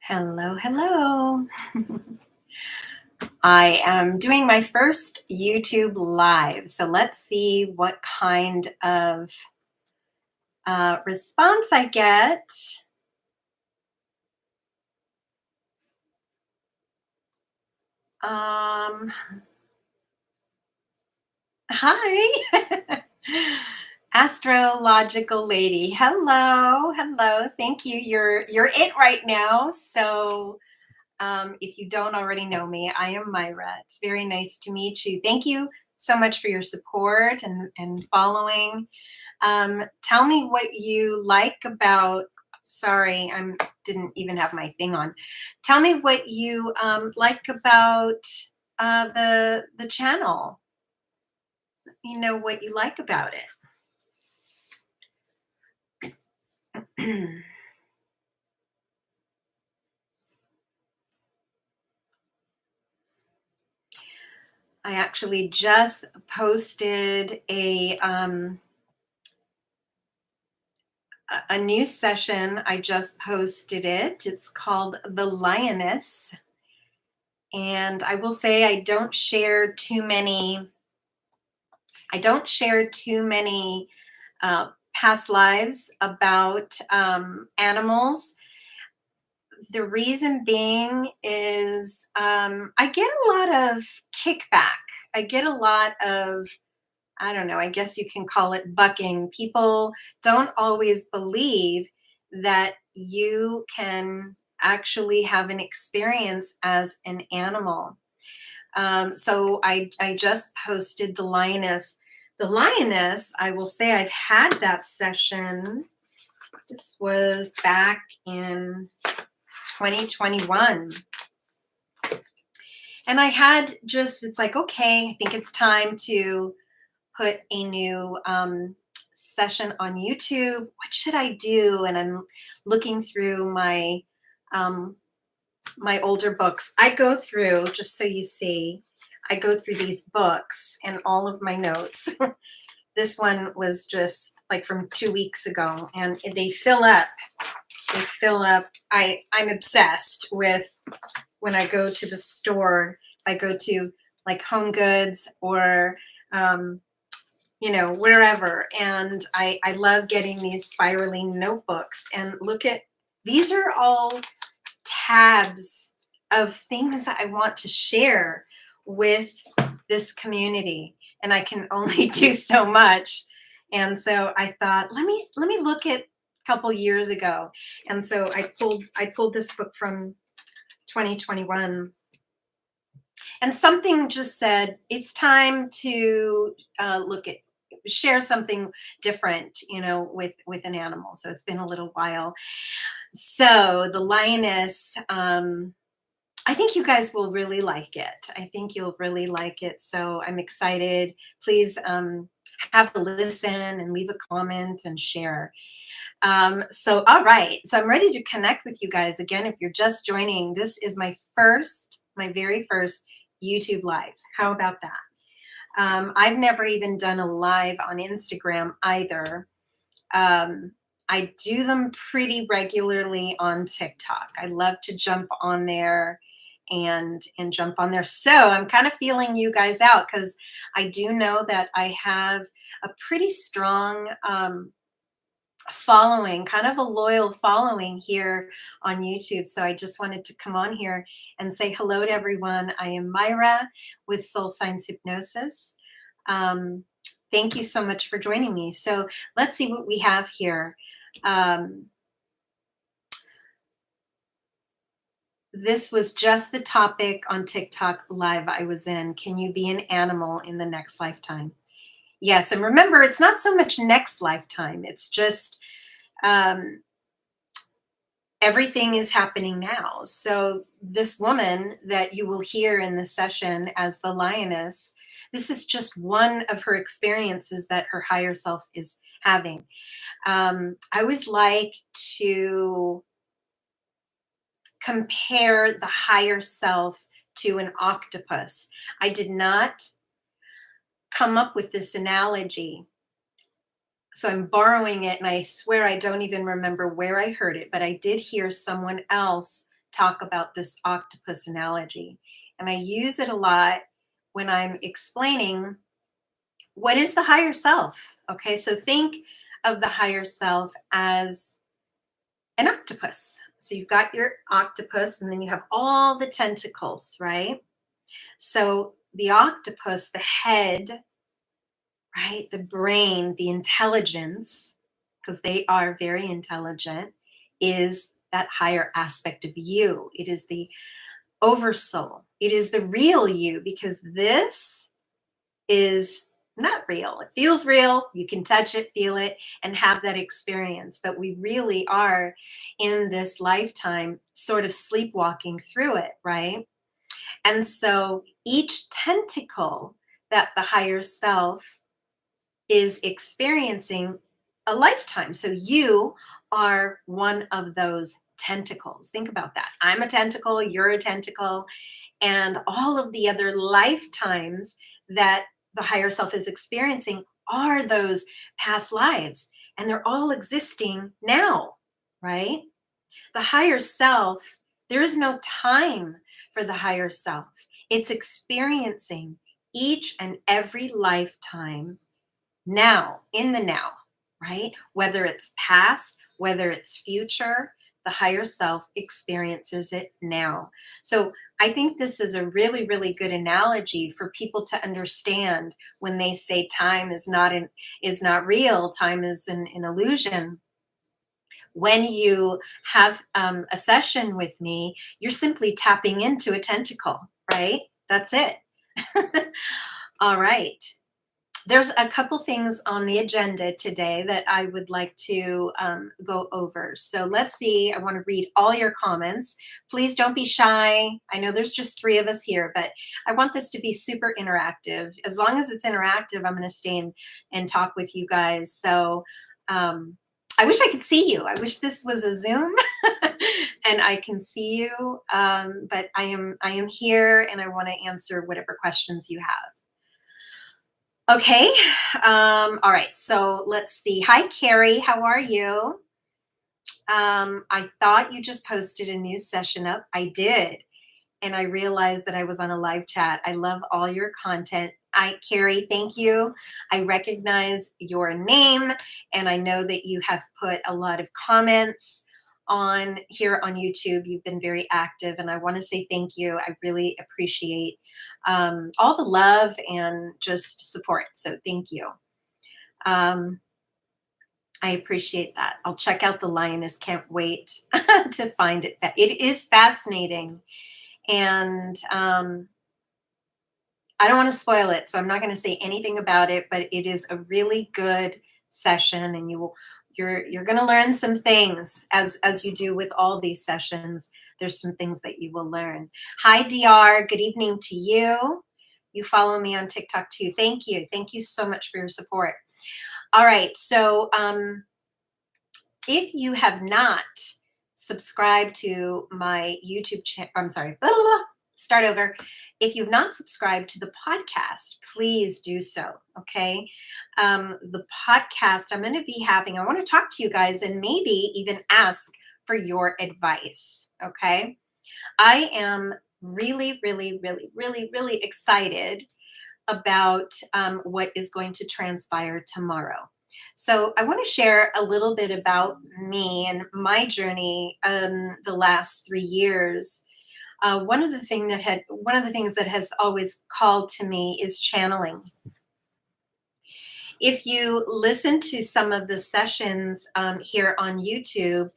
Hello, hello. I am doing my first YouTube live, so let's see what kind of response I get. Hi. Astrological lady. Hello, hello. Thank you. You're it right now. So if you don't already know me, I am Myra. It's very nice to meet you. Thank you so much for your support and following. Tell me what you like about. Sorry, I didn't even have my thing on. Tell me what you like about the channel. You know what you like about it. I actually just posted a new session. I just posted it. It's called The Lioness. And I will say I don't share too many past lives about animals. The reason being is I get a lot of kickback. I get a lot of, I don't know, I guess you can call it bucking. People don't always believe that you can actually have an experience as an animal. So I just posted the lioness. The lioness, I will say I've had that session. This was back in 2021. And I had just, it's like, okay, I think it's time to put a new session on YouTube. What should I do? And I'm looking through my my older books. I go through, just so you see, I go through these books and all of my notes. This one was just like from 2 weeks ago, and they fill up. They fill up. I'm obsessed with when I go to the store. I go to like Home Goods or wherever. And I love getting these spiraling notebooks. And look at, these are all tabs of things that I want to share with this community. And I can only do so much. And so I thought, let me look at a couple years ago. And so I pulled this book from 2021. And something just said, it's time to share something different, with an animal. So it's been a little while. So the lioness, I think you guys will really like it. I think you'll really like it. So I'm excited. Please have a listen and leave a comment and share. So, all right. So I'm ready to connect with you guys. Again, if you're just joining, this is my very first YouTube live. How about that? I've never even done a live on Instagram either. I do them pretty regularly on TikTok. I love to jump on there and jump on there. So I'm kind of feeling you guys out because I do know that I have a pretty strong following, kind of a loyal following here on YouTube. So I just wanted to come on here and say hello to everyone. I am Myra with Soul Science Hypnosis. Thank you so much for joining me. So let's see what we have here. This was just the topic on TikTok live I was in. Can you be an animal in the next lifetime? Yes, and remember, it's not so much next lifetime. It's just everything is happening now. So this woman that you will hear in the session as the lioness, this is just one of her experiences that her higher self is having. I always like to compare the higher self to an octopus. I did not come up with this analogy, so I'm borrowing it, and I swear I don't even remember where I heard it, but I did hear someone else talk about this octopus analogy. And I use it a lot when I'm explaining what is the higher self. Okay, so think of the higher self as an octopus. So you've got your octopus, and then you have all the tentacles, right? So the octopus, the head, right? The brain, the intelligence, because they are very intelligent, is that higher aspect of you. It is the oversoul. It is the real you, because this is not real. It feels real. You can touch it, feel it, and have that experience. But we really are in this lifetime sort of sleepwalking through it, right? And so each tentacle that the higher self is experiencing a lifetime. So you are one of those tentacles. Think about that. I'm a tentacle, you're a tentacle, and all of the other lifetimes that the higher self is experiencing are those past lives, and they're all existing now, right? The higher self, there is no time for the higher self. It's experiencing each and every lifetime now, in the now, right? Whether it's past, whether it's future, the higher self experiences it now. So I think this is a really, really good analogy for people to understand when they say time is not real, time is an illusion. When you have a session with me, you're simply tapping into a tentacle, right? That's it. All right. There's a couple things on the agenda today that I would like to go over. So let's see. I want to read all your comments. Please don't be shy. I know there's just 3 of us here, but I want this to be super interactive. As long as it's interactive, I'm going to stay and talk with you guys. So I wish I could see you. I wish this was a Zoom and I can see you. But I am here, and I want to answer whatever questions you have. Okay. All right. So let's see. Hi, Carrie. How are you? I thought you just posted a new session up. I did. And I realized that I was on a live chat. I love all your content. Carrie, thank you. I recognize your name, and I know that you have put a lot of comments on here on YouTube. You've been very active, and I want to say thank you. I really appreciate all the love and just support. So thank you. I appreciate that. I'll check out the lioness. Can't wait to find it. It is fascinating. And I don't want to spoil it, so I'm not going to say anything about it, but it is a really good session, and you're going to learn some things as you do with all these sessions. There's some things that you will learn. Hi, DR. Good evening to you. You follow me on TikTok too. Thank you. Thank you so much for your support. All right. So if you have not subscribed to my YouTube channel, I'm sorry, blah, blah, blah, start over. If you've not subscribed to the podcast, please do so. Okay. The podcast I'm going to be having, I want to talk to you guys and maybe even ask for your advice. Okay. I am really, really, really, really, really excited about what is going to transpire tomorrow. So I want to share a little bit about me and my journey the last 3 years. One of the things that has always called to me is channeling. If you listen to some of the sessions here on YouTube,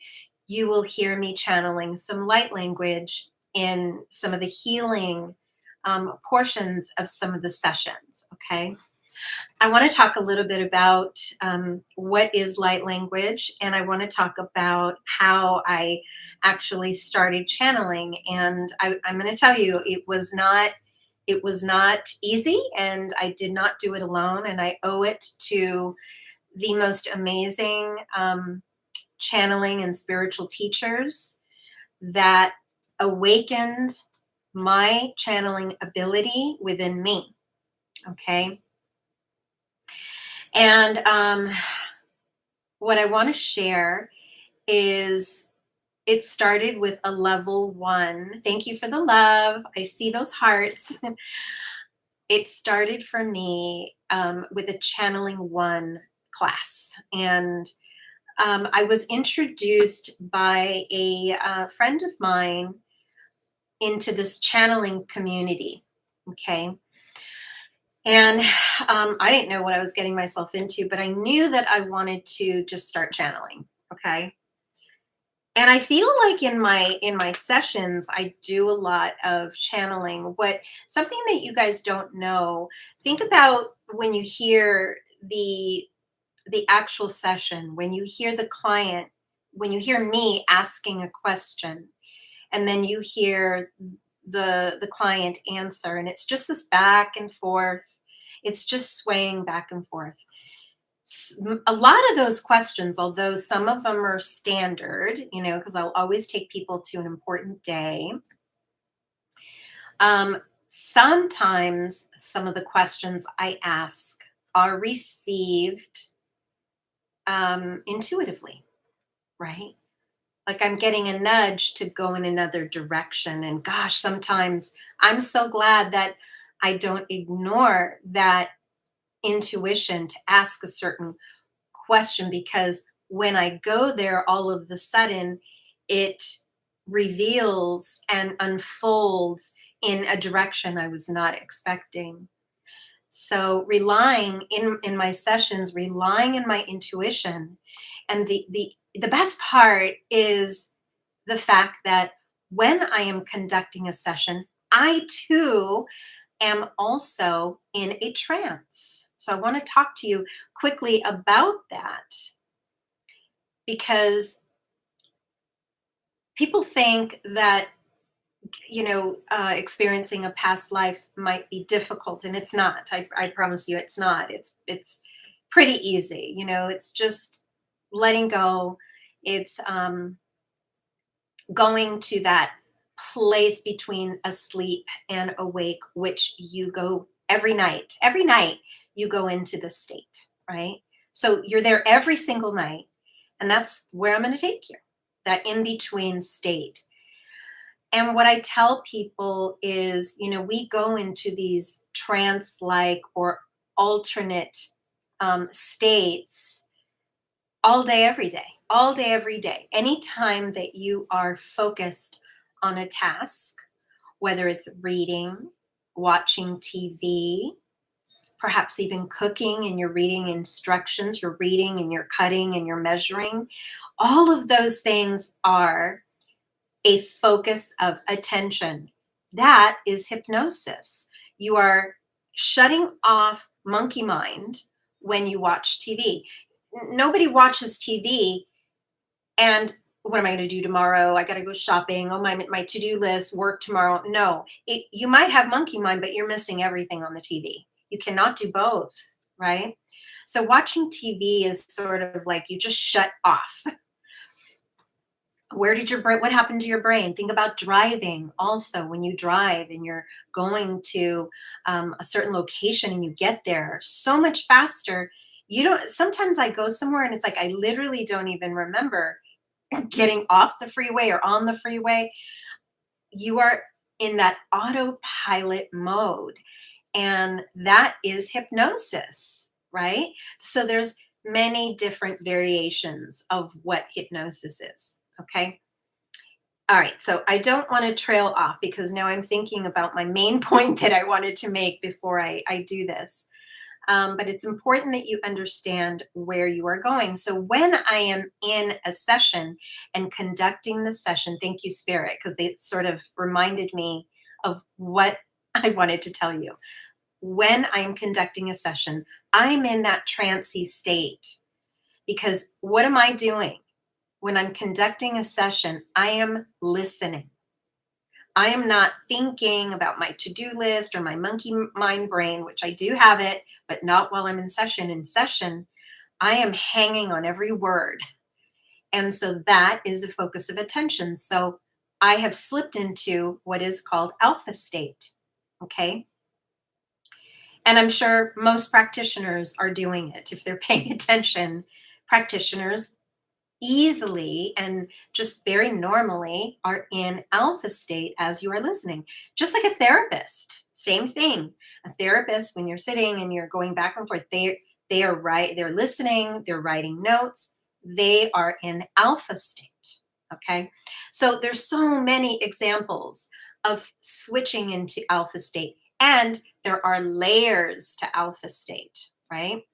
you will hear me channeling some light language in some of the healing portions of some of the sessions. Okay. I want to talk a little bit about what is light language, and I want to talk about how I actually started channeling. And I'm going to tell you, it was not easy, and I did not do it alone. And I owe it to the most amazing channeling and spiritual teachers that awakened my channeling ability within me. Okay. And what I want to share is it started with a level one. Thank you for the love. I see those hearts. It started for me with a channeling one class. And I was introduced by a friend of mine into this channeling community. Okay. And I didn't know what I was getting myself into, but I knew that I wanted to just start channeling. Okay. And I feel like in my sessions, I do a lot of channeling. What something that you guys don't know, think about when you hear the actual session, when you hear the client, when you hear me asking a question, and then you hear the client answer, and it's just this back and forth. It's just swaying back and forth. A lot of those questions, although some of them are standard, because I'll always take people to an important day. Sometimes some of the questions I ask are received intuitively, right? Like I'm getting a nudge to go in another direction. And gosh, sometimes I'm so glad that I don't ignore that intuition to ask a certain question, because when I go there, all of the sudden it reveals and unfolds in a direction I was not expecting. So relying in my sessions, relying in my intuition. And the best part is the fact that when I am conducting a session, I too am also in a trance. So I want to talk to you quickly about that, because people think that experiencing a past life might be difficult, and it's not. I promise you it's not. It's pretty easy. It's just letting go. It's going to that place between asleep and awake, which you go every night. Every night you go into this state, right? So you're there every single night. And that's where I'm going to take you, that in between state. And what I tell people is, we go into these trance like or alternate states all day, every day. Anytime that you are focused on a task, whether it's reading, watching TV, perhaps even cooking, and you're reading instructions, you're reading and you're cutting and you're measuring, all of those things are a focus of attention. That is hypnosis. You are shutting off monkey mind when you watch TV. Nobody watches TV and what am I going to do tomorrow? I got to go shopping. Oh, my to-do list, work tomorrow. No, you might have monkey mind, but you're missing everything on the TV. You cannot do both, right? So watching TV is sort of like you just shut off. Where did your brain, what happened to your brain? Think about driving also. When you drive and you're going to a certain location and you get there so much faster, sometimes I go somewhere and it's like I literally don't even remember getting off the freeway or on the freeway. You are in that autopilot mode, and that is hypnosis, right? So there's many different variations of what hypnosis is. Okay. All right, so I don't want to trail off because now I'm thinking about my main point that I wanted to make before I do this. But it's important that you understand where you are going. So when I am in a session and conducting the session, thank you, Spirit, because they sort of reminded me of what I wanted to tell you. when I'm conducting a session, I'm in that trancy state. Because what am I doing? When I'm conducting a session, I am listening. I am not thinking about my to-do list or my monkey mind brain, which I do have it, but not while I'm in session. In session, I am hanging on every word. And so that is a focus of attention. So I have slipped into what is called alpha state. Okay. And I'm sure most practitioners are doing it. If they're paying attention, practitioners easily and just very normally are in alpha state as you are listening. Just like a therapist, same thing. A therapist, when you're sitting and you're going back and forth, they are right, they're listening, they're writing notes, they are in alpha state. Okay. So there's so many examples of switching into alpha state. And there are layers to alpha state, right?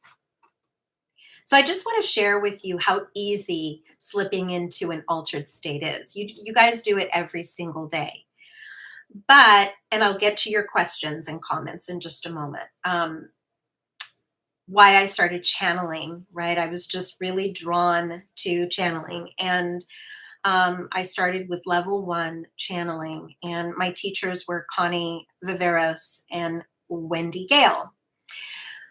So I just want to share with you how easy slipping into an altered state is. You guys do it every single day. But, and I'll get to your questions and comments in just a moment. Why I started channeling, right? I was just really drawn to channeling. And I started with level 1 channeling. And my teachers were Connie Viveros and Wendy Gale.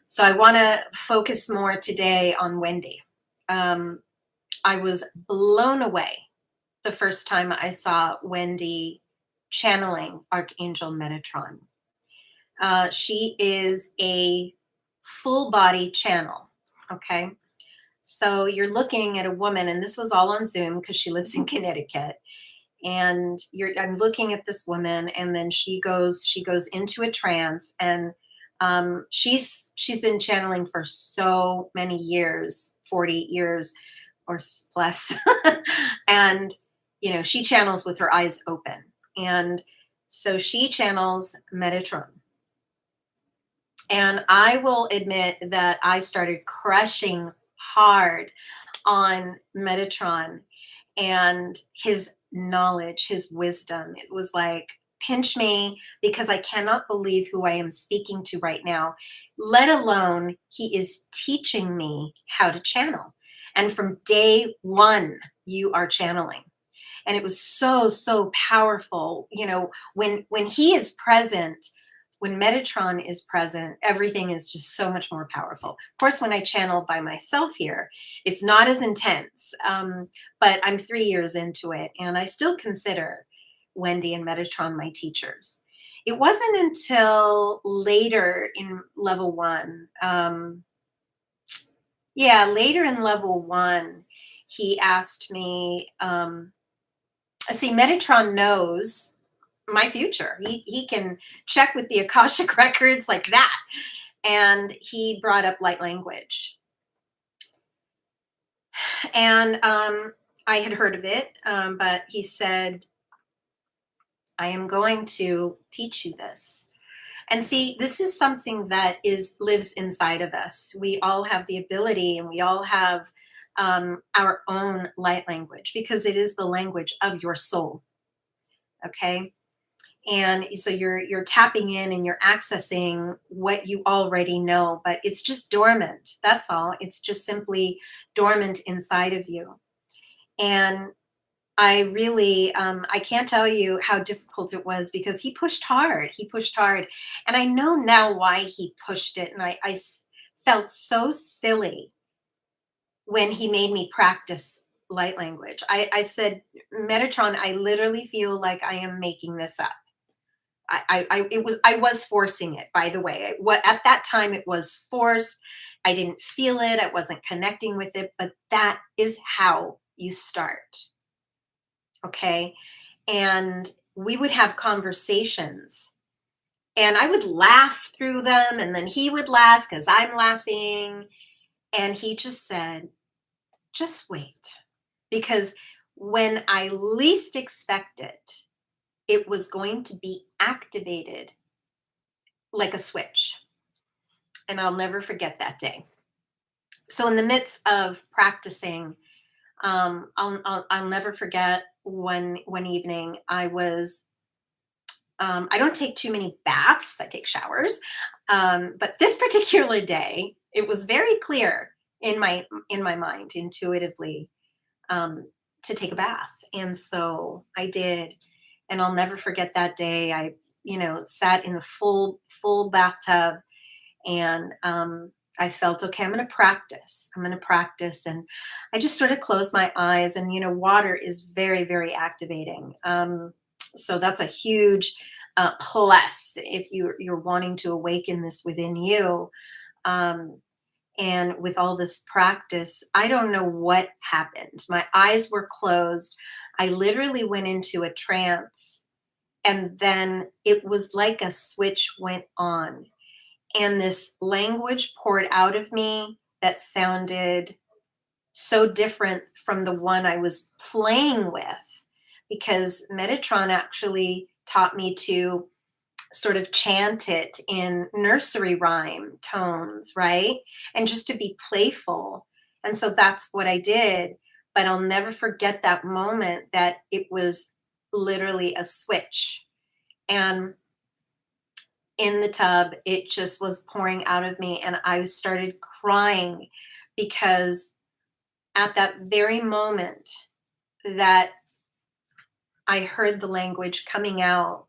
So I want to focus more today on Wendy. I was blown away the first time I saw Wendy channeling Archangel Metatron. She is a full body channel. Okay. So you're looking at a woman, and this was all on Zoom because she lives in Connecticut. And I'm looking at this woman, and then she goes into a trance, and she's been channeling for so many years, 40 years or plus. And she channels with her eyes open, and so she channels Metatron. And I will admit that I started crushing hard on Metatron and his knowledge, his wisdom. It was like, pinch me, because I cannot believe who I am speaking to right now, let alone he is teaching me how to channel. And from day one, you are channeling. And it was so, so powerful. When he is present, when Metatron is present, everything is just so much more powerful. Of course, when I channel by myself here, it's not as intense, but I'm 3 years into it, and I still consider Wendy and Metatron my teachers. It wasn't until later in level 1, later in level 1, he asked me, see, Metatron knows my future. He can check with the Akashic records like that. And he brought up light language. And I had heard of it, but he said, I am going to teach you this. And see, this is something that lives inside of us. We all have the ability, and we all have our own light language, because it is the language of your soul. Okay. And so you're tapping in and you're accessing what you already know, but it's just dormant. That's all. It's just simply dormant inside of you. And I really, I can't tell you how difficult it was, because he pushed hard. He pushed hard. And I know now why he pushed it. And I felt so silly when he made me practice light language. I said, Metatron, I literally feel like I am making this up. I was forcing it, by the way. At that time it was forced. I didn't feel it. I wasn't connecting with it, but that is how you start. Okay. And we would have conversations, and I would laugh through them, and then he would laugh because I'm laughing. And he just said, just wait. Because when I least expect it, it was going to be activated like a switch. And I'll never forget that day. So in the midst of practicing, I'll never forget one evening I was, I don't take too many baths. I take showers. But this particular day, it was very clear in my mind intuitively, um, to take a bath. And so I did. And I'll never forget that day. I, sat in the full bathtub, and I felt, okay, I'm going to practice. I'm going to practice. And I just sort of closed my eyes. And, water is very, very activating. So that's a huge plus if you're wanting to awaken this within you. Um, and with all this practice, I don't know what happened. My eyes were closed. I literally went into a trance. And then it was like a switch went on. And this language poured out of me that sounded so different from the one I was playing with, because Metatron actually taught me to sort of chant it in nursery rhyme tones, right? And just to be playful. And so that's what I did. But I'll never forget that moment that it was literally a switch. And in the tub, it just was pouring out of me. And I started crying because at that very moment that I heard the language coming out,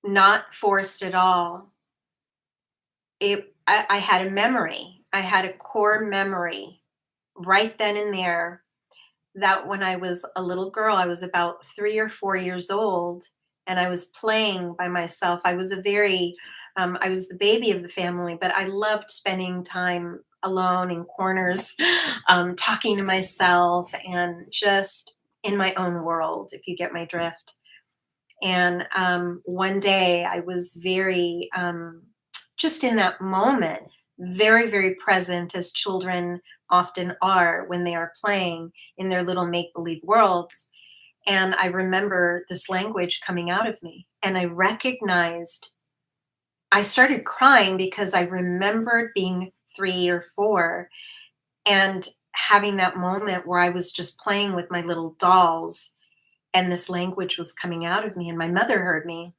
not forced at all, I had a memory. I had a core memory right then and there that when I was a little girl, I was about 3 or 4 years old, and I was playing by myself. I was the baby of the family, but I loved spending time alone in corners, talking to myself and just in my own world, if you get my drift. And one day I was very, just in that moment, very, very present, as children often are when they are playing in their little make believe worlds. And I remember this language coming out of me. And I started crying because I remembered being 3 or 4 and having that moment where I was just playing with my little dolls, and this language was coming out of me. And my mother heard me.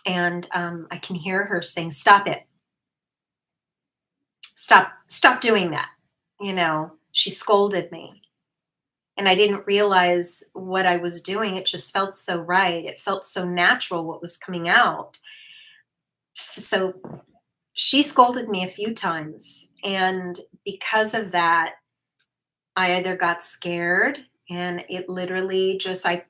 And I can hear her saying, "Stop it. Stop doing that." She scolded me. And I didn't realize what I was doing. It just felt so right. It felt so natural what was coming out. So she scolded me a few times. And because of that, I either got scared, and it literally just, I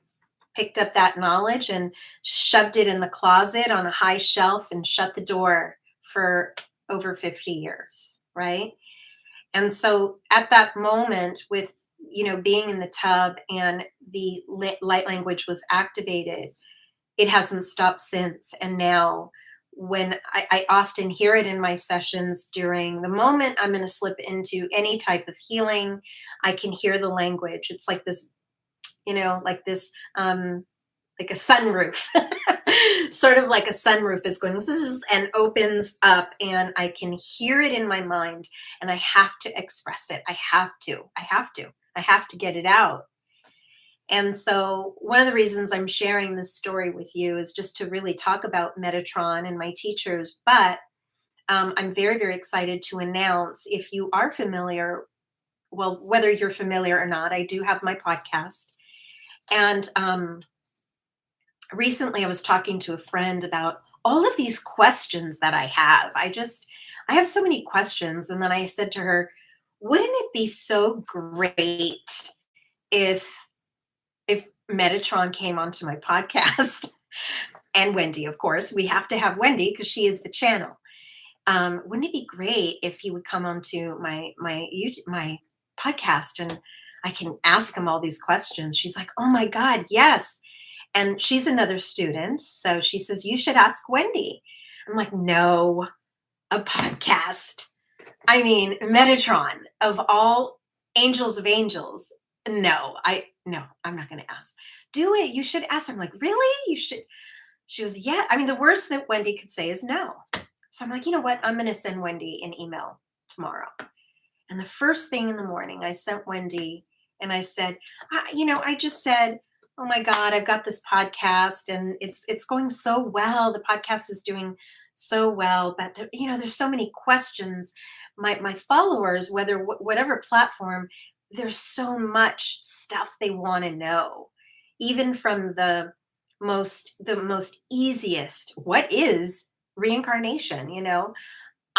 picked up that knowledge and shoved it in the closet on a high shelf and shut the door for over 50 years. Right. And so at that moment, with being in the tub and the light language was activated, it hasn't stopped since. And now when I often hear it in my sessions, during the moment I'm going to slip into any type of healing, I can hear the language. It's like this, like this, like a sunroof, sort of like a sunroof is going zzz, and opens up, and I can hear it in my mind, and I have to express it. I have to get it out. And so one of the reasons I'm sharing this story with you is just to really talk about Metatron and my teachers. But I'm very, very excited to announce, if you are familiar, well, whether you're familiar or not, I do have my podcast. And recently I was talking to a friend about all of these questions that I have. I have so many questions. And then I said to her, wouldn't it be so great if Metatron came onto my podcast? And Wendy, of course, we have to have Wendy because she is the channel. Wouldn't it be great if he would come onto my podcast, and I can ask him all these questions? She's like, oh my God, yes. And she's another student. So she says, you should ask Wendy. I'm like, no, a podcast. I mean, Metatron, of all angels of angels. No, I'm not going to ask. Do it. You should ask. I'm like, really? You should. She was, yeah. I mean, the worst that Wendy could say is no. So I'm like, you know what? I'm going to send Wendy an email tomorrow. And the first thing in the morning, I sent Wendy and I said, I just said, oh my God, I've got this podcast and it's going so well. The podcast is doing so well, but there's so many questions. My followers, whatever platform, there's so much stuff they want to know, even from the most easiest. What is reincarnation?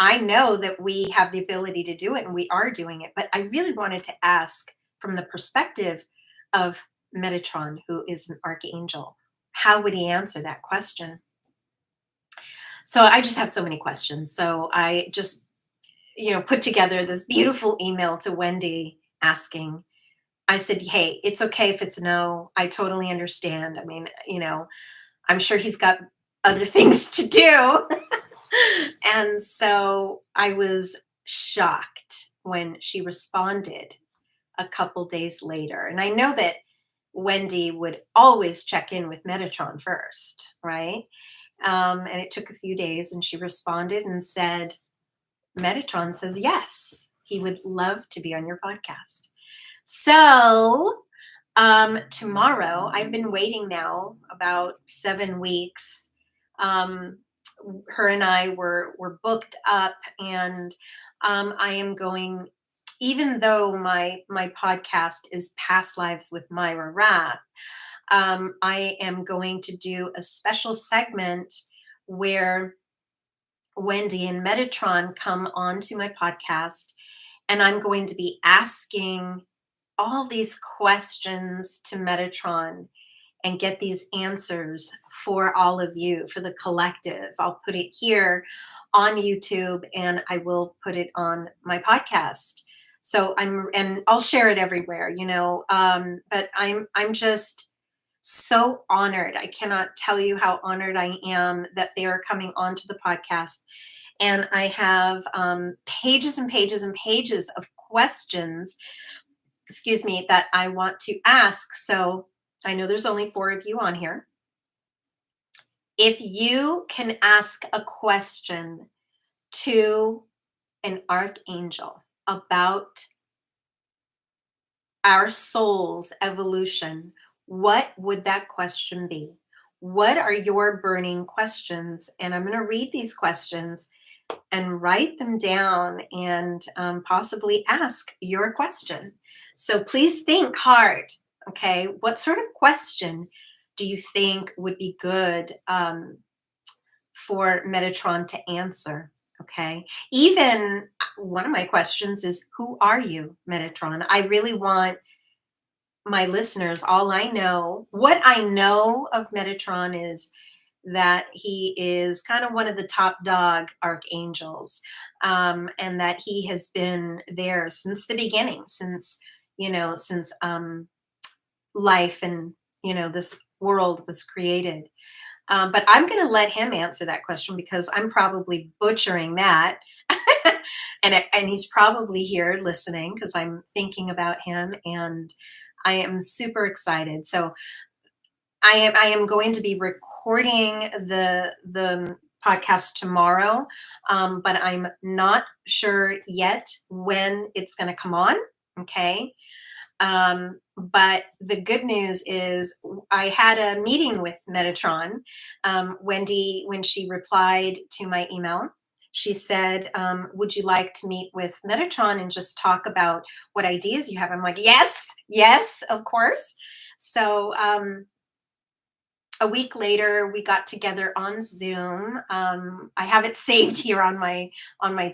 I know that we have the ability to do it and we are doing it, but I really wanted to ask from the perspective of Metatron, who is an archangel. How would he answer that question? So I just have so many questions. So I just, put together this beautiful email to Wendy asking. I said, hey, it's okay if it's no. I totally understand. I mean, I'm sure he's got other things to do. And so I was shocked when she responded a couple days later. And I know that Wendy would always check in with Metatron first, right? And it took a few days, and she responded and said, Metatron says yes, he would love to be on your podcast. So tomorrow, I've been waiting now about 7 weeks. Um, her and I were booked up, and I am going. Even though my podcast is Past Lives with Myra Rath, I am going to do a special segment where Wendy and Metatron come onto my podcast, and I'm going to be asking all these questions to Metatron and get these answers for all of you, for the collective. I'll put it here on YouTube and I will put it on my podcast. So and I'll share it everywhere, but I'm just so honored. I cannot tell you how honored I am that they are coming onto the podcast. And I have pages and pages and pages of questions, excuse me, that I want to ask. So I know there's only 4 of you on here. If you can ask a question to an archangel about our soul's evolution, what would that question be? What are your burning questions? And I'm going to read these questions and write them down and possibly ask your question. So please think hard. Okay. What sort of question do you think would be good for Metatron to answer? Okay. Even one of my questions is, who are you, Metatron? I really want my listeners, what I know of Metatron is that he is kind of one of the top dog archangels, and that he has been there since the beginning, since life and this world was created. But I'm going to let him answer that question because I'm probably butchering that. And he's probably here listening because I'm thinking about him, and I am super excited. So I am going to be recording the podcast tomorrow, but I'm not sure yet when it's going to come on. Okay. But the good news is I had a meeting with Metatron. Wendy, when she replied to my email, she said, would you like to meet with Metatron and just talk about what ideas you have? I'm like, yes, of course. So a week later, we got together on Zoom. I have it saved here on my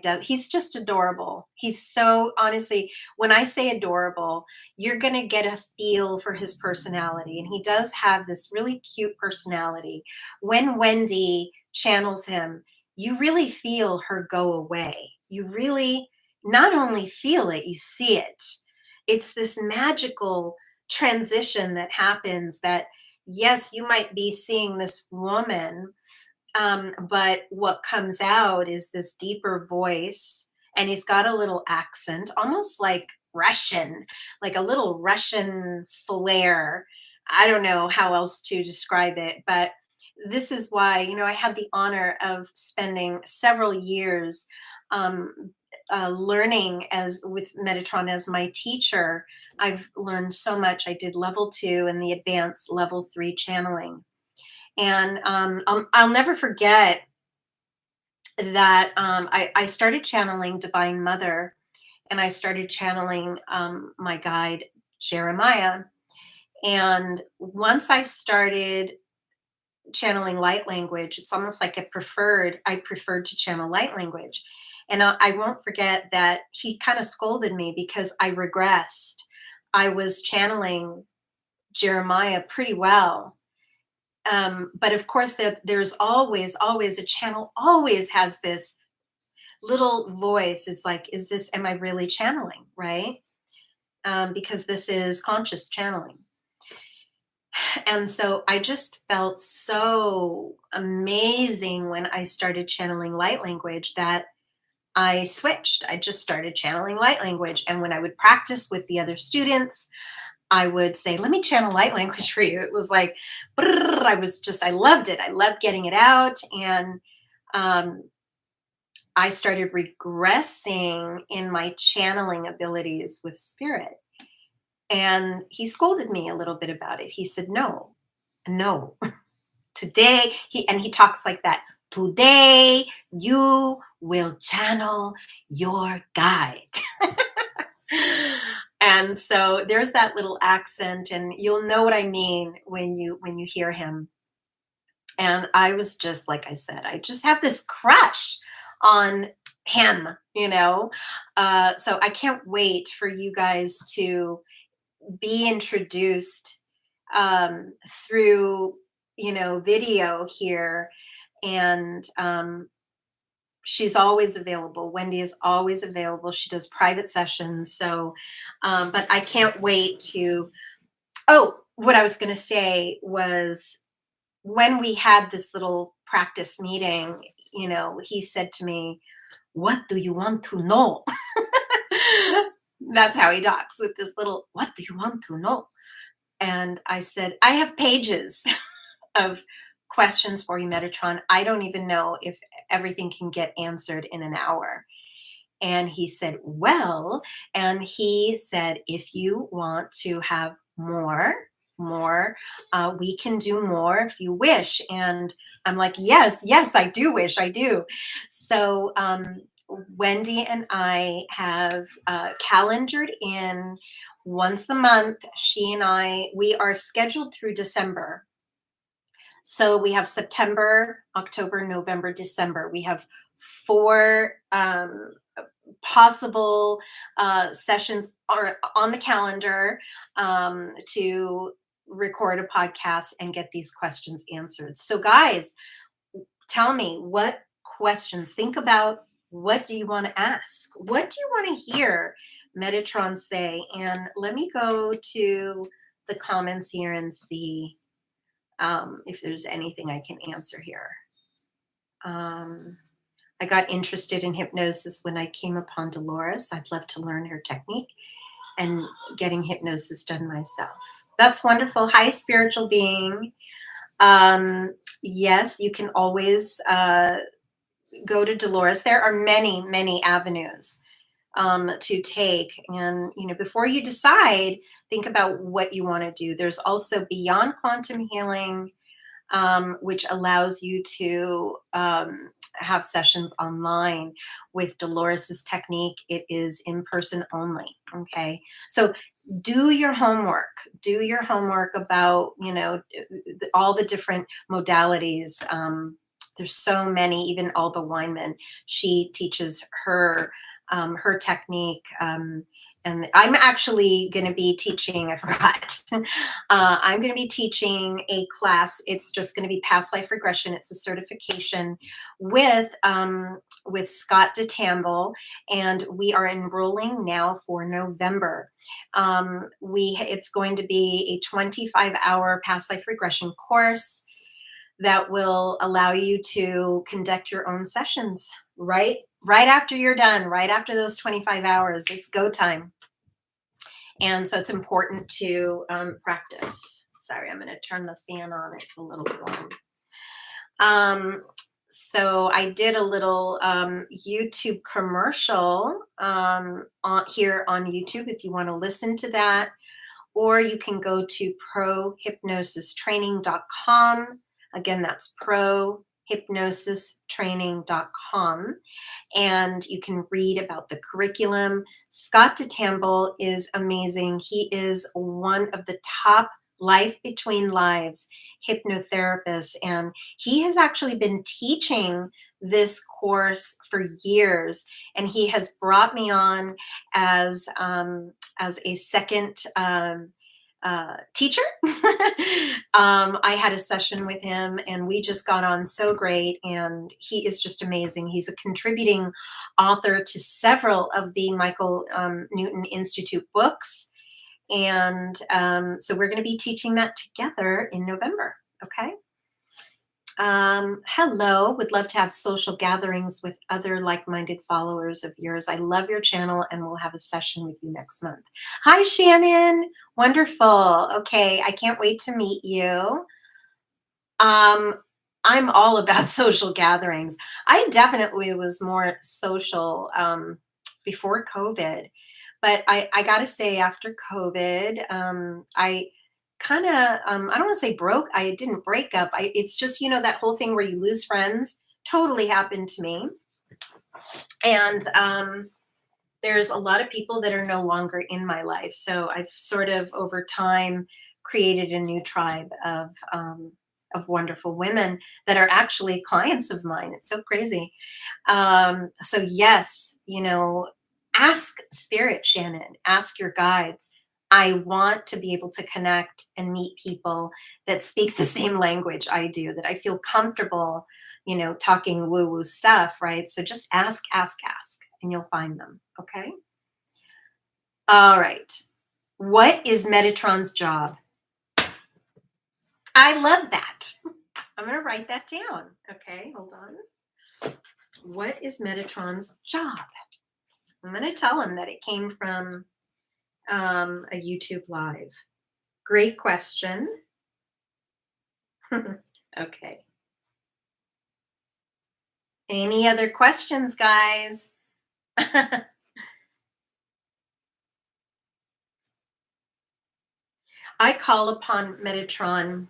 desk. He's just adorable. He's so, honestly, when I say adorable, you're gonna get a feel for his personality, and he does have this really cute personality. When Wendy channels him, you really feel her go away. You really not only feel it, you see it. It's this magical transition that happens that, yes, you might be seeing this woman, but what comes out is this deeper voice, and he's got a little accent, almost like Russian, like a little Russian flair. I don't know how else to describe it, but this is why, I had the honor of spending several years learning as with Metatron as my teacher. I've learned so much. I did level 2 and the advanced level 3 channeling. And I'll never forget that I started channeling Divine Mother, and I started channeling my guide, Jeremiah. And once I started channeling light language, it's almost like I preferred to channel light language. And I won't forget that he kind of scolded me because I regressed. I was channeling Jeremiah pretty well. But of course, there's always a channel, always has this little voice. It's like, am I really channeling? Right? Because this is conscious channeling. And so I just felt so amazing when I started channeling light language that I switched. I just started channeling light language. And when I would practice with the other students, I would say, let me channel light language for you. It was like, I loved it. I loved getting it out. And um, I started regressing in my channeling abilities with spirit. And he scolded me a little bit about it. He said, no, today, he talks like that. Today, you will channel your guide. And so there's that little accent, and you'll know what I mean when you hear him. And I was just, like I said, I just have this crush on him, you know. So I can't wait for you guys to be introduced through, video here. And she's always available. Wendy is always available. She does private sessions. So, but I can't wait to. Oh, what I was going to say was when we had this little practice meeting, he said to me, "What do you want to know?" That's how he talks, with this little, "What do you want to know?" And I said, "I have pages of questions for you, Metatron. I don't even know if everything can get answered in an hour." And he said, "Well," and he said, "if you want to have more, we can do more if you wish." And I'm like, yes, I do wish, I do. So Wendy and I have calendared in once a month. She and we are scheduled through December. So we have September, October, November, December. We have 4 possible sessions are on the calendar to record a podcast and get these questions answered. So guys, tell me, what questions, think about, what do you want to ask? What do you want to hear Metatron say? And let me go to the comments here and see if there's anything I can answer here. I got interested in hypnosis when I came upon Dolores. I'd love to learn her technique and getting hypnosis done myself. That's wonderful. Hi, spiritual being. Yes, you can always go to Dolores. There are many, many avenues to take. And, before you decide, think about what you want to do. There's also Beyond Quantum Healing, which allows you to have sessions online. With Dolores's technique, it is in person only. Okay. So do your homework. Do your homework about, all the different modalities. There's so many, even Alba Weinman, she teaches her technique. And I'm actually going to be teaching, I forgot. I'm going to be teaching a class. It's just going to be Past Life Regression. It's a certification with Scott DeTamble, and we are enrolling now for November. It's going to be a 25-hour Past Life Regression course that will allow you to conduct your own sessions right after you're done, right after those 25 hours. It's go time. And so it's important to practice. Sorry, I'm going to turn the fan on. It's a little warm. So I did a little YouTube commercial here on YouTube if you want to listen to that. Or you can go to prohypnosistraining.com. Again, that's prohypnosistraining.com. And you can read about the curriculum. Scott DeTamble is amazing. He is one of the top life between lives hypnotherapists, and he has actually been teaching this course for years. And he has brought me on as a second teacher. I had a session with him and we just got on so great. And he is just amazing. He's a contributing author to several of the Michael Newton Institute books. And so we're going to be teaching that together in November. Okay. Hello, would love to have social gatherings with other like-minded followers of yours. I love your channel and we'll have a session with you next month. Hi, Shannon. Wonderful. Okay, I can't wait to meet you. I'm all about social gatherings. I definitely was more social before COVID, but I got to say after COVID, I kind of I don't want to say broke. I didn't break up. It's just, you know, that whole thing where you lose friends totally happened to me. And there's a lot of people that are no longer in my life. So I've sort of over time created a new tribe of wonderful women that are actually clients of mine. It's so crazy. So yes, you know, ask spirit, Shannon, ask your guides. I want to be able to connect and meet people that speak the same language I do, that I feel comfortable, you know, talking woo-woo stuff, right? So just ask, and you'll find them, okay? All right. What is Metatron's job? I love that. I'm going to write that down. Okay, hold on. What is Metatron's job? I'm going to tell him that it came from a YouTube live. Great question. Okay. Any other questions, guys? I call upon Metatron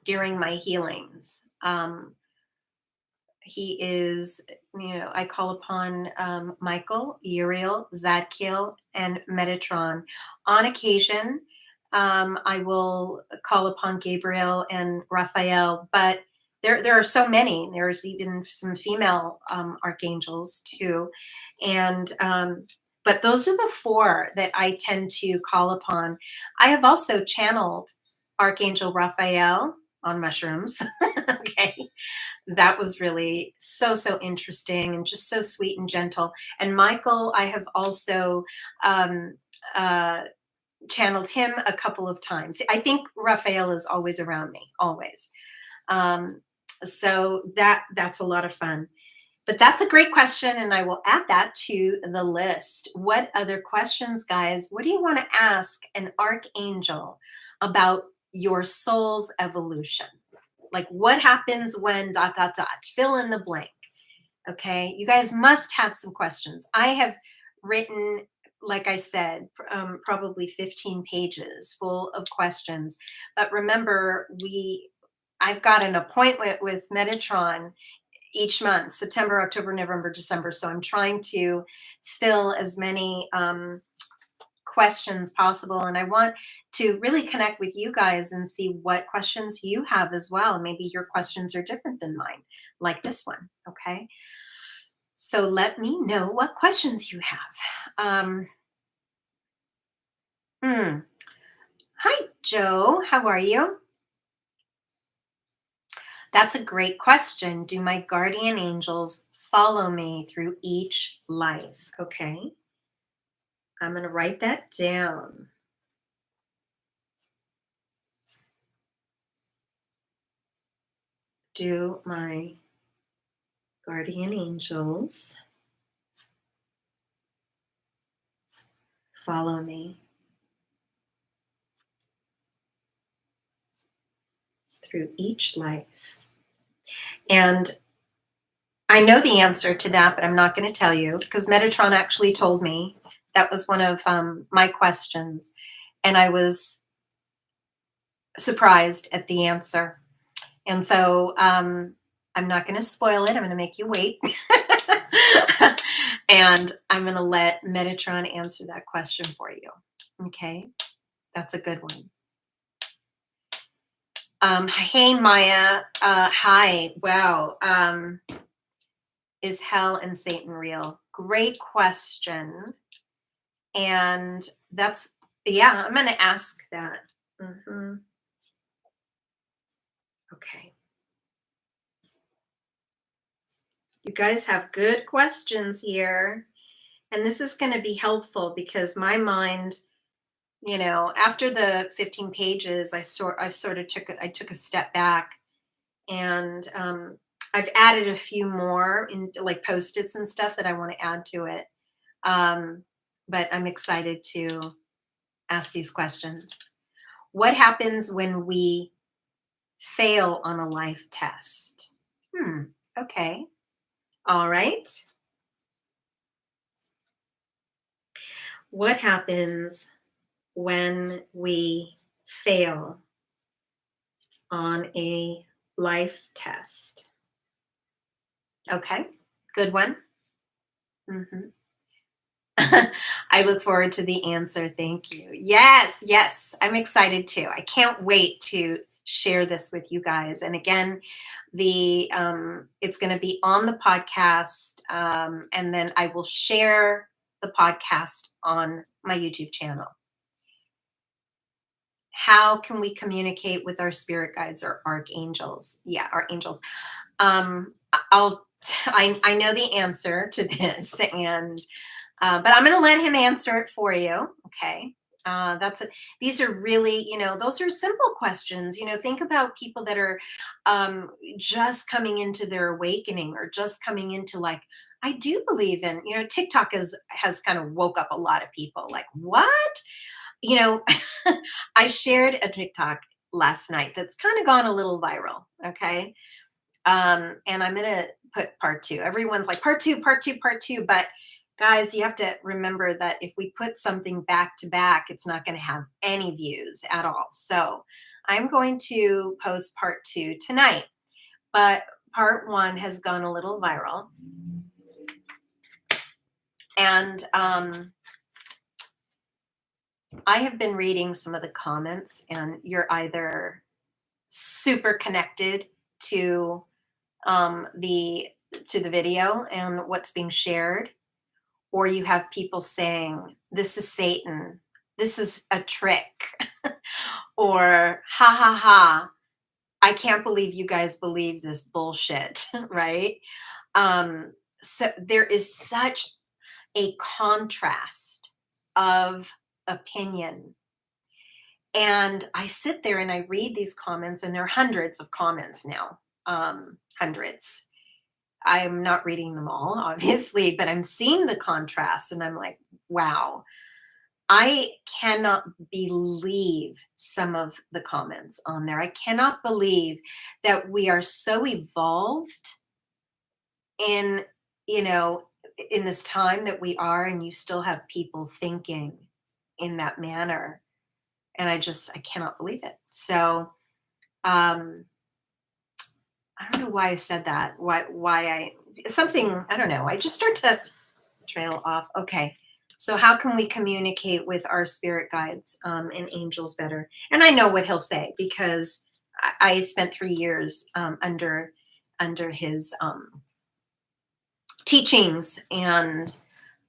during my healings. He is, you know, I call upon Michael, Uriel, Zadkiel, and Metatron. On occasion, I will call upon Gabriel and Raphael, but there are so many. There's even some female archangels too. And but those are the four that I tend to call upon. I have also channeled Archangel Raphael on mushrooms. Okay. That was really so interesting and just so sweet and gentle. And Michael, I have also um, channeled him a couple of times. I think Raphael is always around me, always. Um, so that's a lot of fun. But that's a great question, and I will add that to the list. What other questions, guys? What do you want to ask an archangel about your soul's evolution? Like what happens when ... Fill in the blank. Okay, you guys must have some questions. I have written, like I said, probably 15 pages full of questions. But remember, I've got an appointment with Metatron each month, September, October, November, December. So I'm trying to fill as many questions possible. And I want to really connect with you guys and see what questions you have as well. Maybe your questions are different than mine, like this one. Okay. So let me know what questions you have. Hi, Joe. How are you? That's a great question. Do my guardian angels follow me through each life? Okay. I'm going to write that down. Do my guardian angels follow me through each life? And I know the answer to that, but I'm not going to tell you because Metatron actually told me that was one of my questions. And I was surprised at the answer. And so I'm not going to spoil it. I'm going to make you wait. And I'm going to let Metatron answer that question for you. Okay, that's a good one. Hey, Maya. Hi. Wow. Is hell and Satan real? Great question. And that's, yeah, I'm going to ask that. Okay. You guys have good questions here. And this is going to be helpful because my mind, after the 15 pages, I took a step back and I've added a few more in like Post-its and stuff that I want to add to it. But I'm excited to ask these questions. What happens when we fail on a life test? Okay. All right. What happens when we fail on a life test? Okay, good one. I look forward to the answer. Thank you. Yes, I'm excited too. I can't wait to share this with you guys. And again, it's going to be on the podcast, and then I will share the podcast on my YouTube channel. How can we communicate with our spirit guides or archangels? Yeah, archangels. I know the answer to this, and but I'm going to let him answer it for you. Okay. These are really, those are simple questions. Think about people that are just coming into their awakening or just coming into like, I do believe in, TikTok has kind of woke up a lot of people like, what? I shared a TikTok last night that's kind of gone a little viral. Okay. And I'm going to put part two. Everyone's like part two, part two, part two. But guys, you have to remember that if we put something back to back, it's not going to have any views at all. So I'm going to post part two tonight. But part one has gone a little viral. And I have been reading some of the comments, and you're either super connected to the video and what's being shared, or you have people saying, this is Satan, this is a trick, or ha ha ha, I can't believe you guys believe this bullshit, right? So there is such a contrast of opinion. And I sit there and I read these comments, and there are hundreds of comments now, hundreds. I'm not reading them all, obviously, but I'm seeing the contrast and I'm like, wow, I cannot believe some of the comments on there. I cannot believe that we are so evolved in, in this time that we are, and you still have people thinking in that manner. And I cannot believe it. So, I don't know why I said that. I don't know. I just start to trail off. Okay. So how can we communicate with our spirit guides and angels better? And I know what he'll say because I spent 3 years under his teachings, and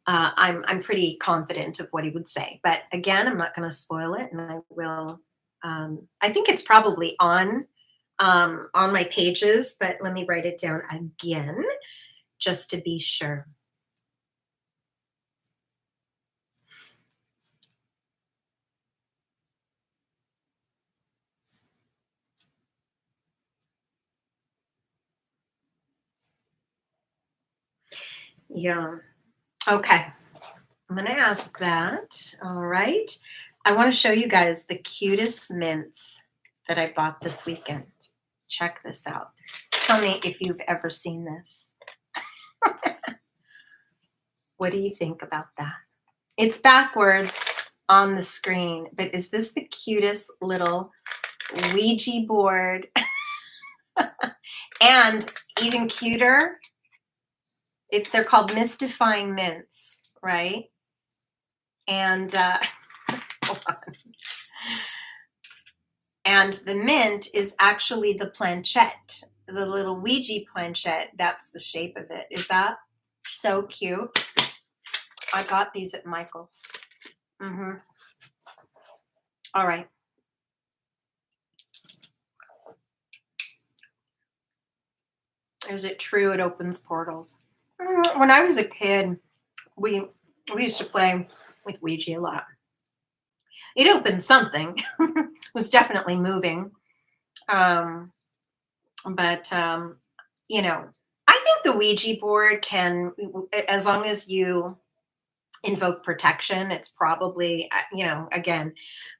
I'm pretty confident of what he would say. But again, I'm not going to spoil it, and I will. I think it's probably on my pages, but let me write it down again just to be sure. Yeah. Okay. I'm going to ask that. All right. I want to show you guys the cutest mints that I bought this weekend. Check this out. Tell me if you've ever seen this. What do you think about that? It's backwards on the screen, but is this the cutest little Ouija board? And even cuter, they're called mystifying mints, right? And hold on. And the mint is actually the planchette, the little Ouija planchette. That's the shape of it. Is that so cute? I got these at Michael's. All right. Is it true it opens portals? When I was a kid, we used to play with Ouija a lot. It opened something. It was definitely moving. But you know, I think the Ouija board can, as long as you invoke protection, it's probably, again,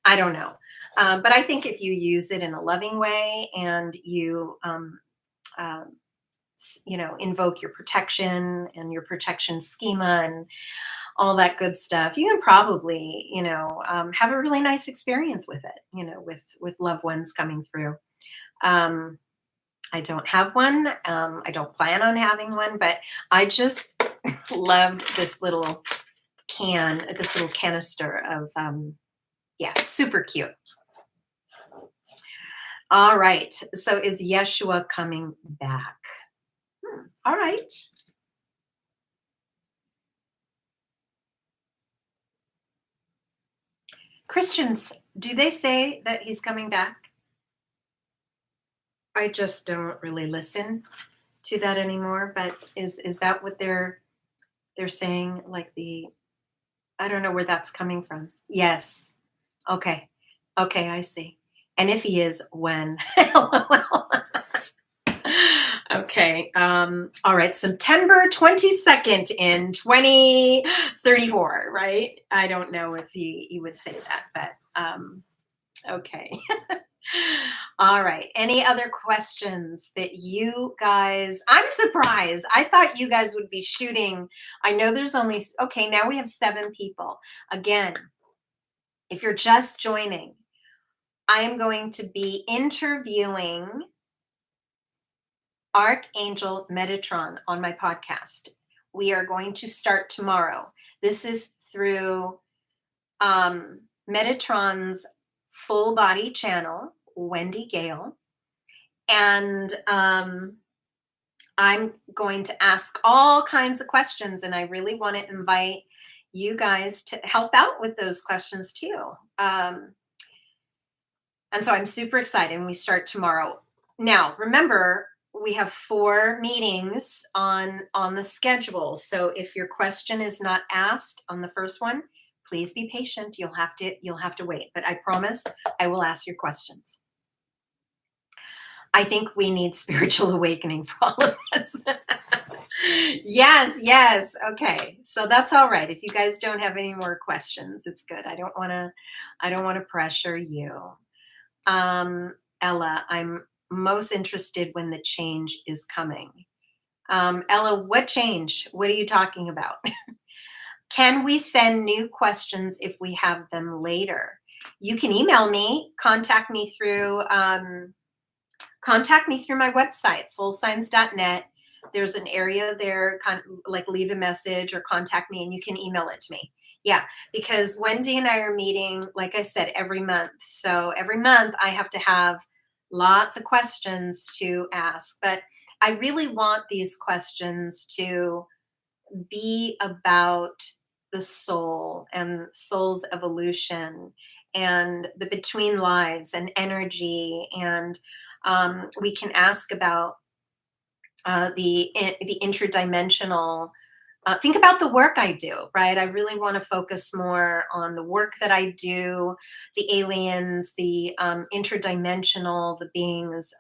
I don't know. But I think if you use it in a loving way and you, invoke your protection and your protection schema and all that good stuff, you can probably, have a really nice experience with it, with loved ones coming through. I don't have one. I don't plan on having one, but I just loved this little canister of, super cute. All right. So is Yeshua coming back? All right. Christians, do they say that he's coming back? I just don't really listen to that anymore, but is that what they're saying? Like I don't know where that's coming from. Yes. Okay. Okay, I see. And if he is, when? Okay. All right. September 22nd in 2034, right? I don't know if he would say that, but okay. All right. Any other questions that you guys, I'm surprised. I thought you guys would be shooting. I know there's only, okay, now we have 7 people. Again, if you're just joining, I am going to be interviewing Archangel Metatron on my podcast. We are going to start tomorrow. This is through Metatron's full body channel, Wendy Gale. And I'm going to ask all kinds of questions, and I really want to invite you guys to help out with those questions too. And so I'm super excited, and we start tomorrow. Now, remember, we have 4 meetings on the schedule. So if your question is not asked on the first one, please be patient. You'll have to wait, but I promise I will ask your questions. I think we need spiritual awakening for all of us. Yes. Okay. So that's all right. If you guys don't have any more questions, it's good. I don't want to pressure you. Ella, I'm most interested when the change is coming. Ella, what change? What are you talking about? Can we send new questions if we have them later? You can email me, contact me through my website, soulsigns.net. There's an area there, kind of like leave a message or contact me, and you can email it to me. Yeah, because Wendy and I are meeting, like I said, every month. So every month I have to have lots of questions to ask. But I really want these questions to be about the soul and soul's evolution and the between lives and energy. And we can ask about the interdimensional. Think about the work I do, right? I really want to focus more on the work that I do, the aliens, the interdimensional, the beings.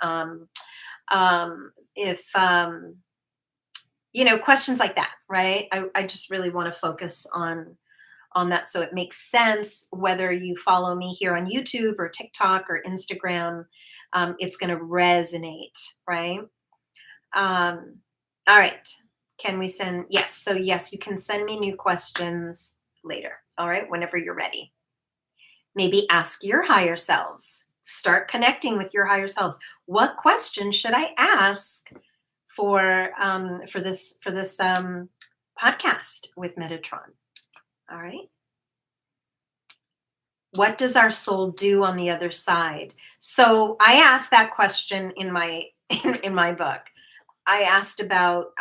If questions like that, right? I just really want to focus on that, so it makes sense whether you follow me here on YouTube or TikTok or Instagram. It's going to resonate, right? All right. Can we send? Yes. So, yes, you can send me new questions later. All right. Whenever you're ready. Maybe ask your higher selves. Start connecting with your higher selves. What question should I ask for this podcast with Metatron? All right. What does our soul do on the other side? So I asked that question in my in my book. I asked about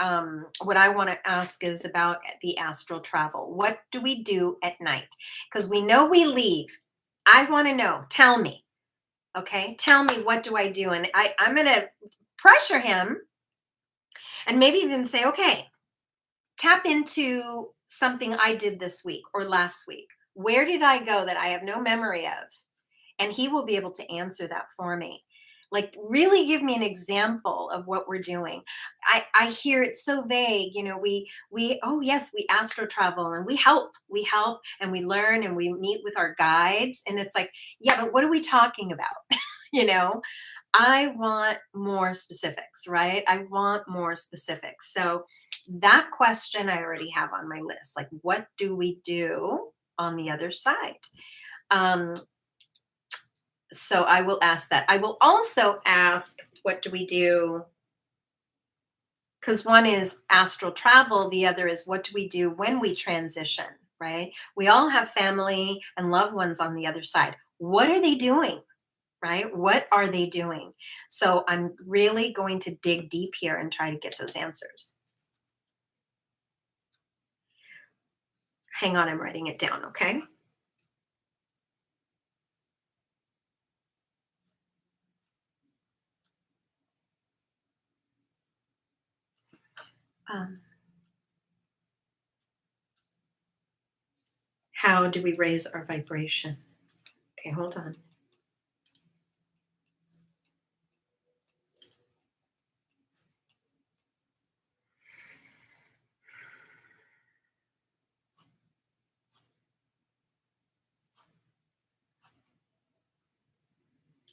what I want to ask is about the astral travel. What do we do at night? Because we know we leave. I want to know. Tell me. Okay. Tell me, what do I do? And I'm going to pressure him and maybe even say, okay, tap into something I did this week or last week. Where did I go that I have no memory of? And he will be able to answer that for me. Like, really give me an example of what we're doing. I hear it so vague. We oh yes, we astro travel and we help and we learn and we meet with our guides. And it's like, yeah, but what are we talking about? you know, I want more specifics, right? I want more specifics. So that question I already have on my list. Like, what do we do on the other side? So I will ask that. I will also ask, what do we do? Because one is astral travel, the other is, what do we do when we transition, right? We all have family and loved ones on the other side. What are they doing, right? What are they doing? So I'm really going to dig deep here and try to get those answers. Hang on, I'm writing it down, okay? Um, how do we raise our vibration? Okay, hold on.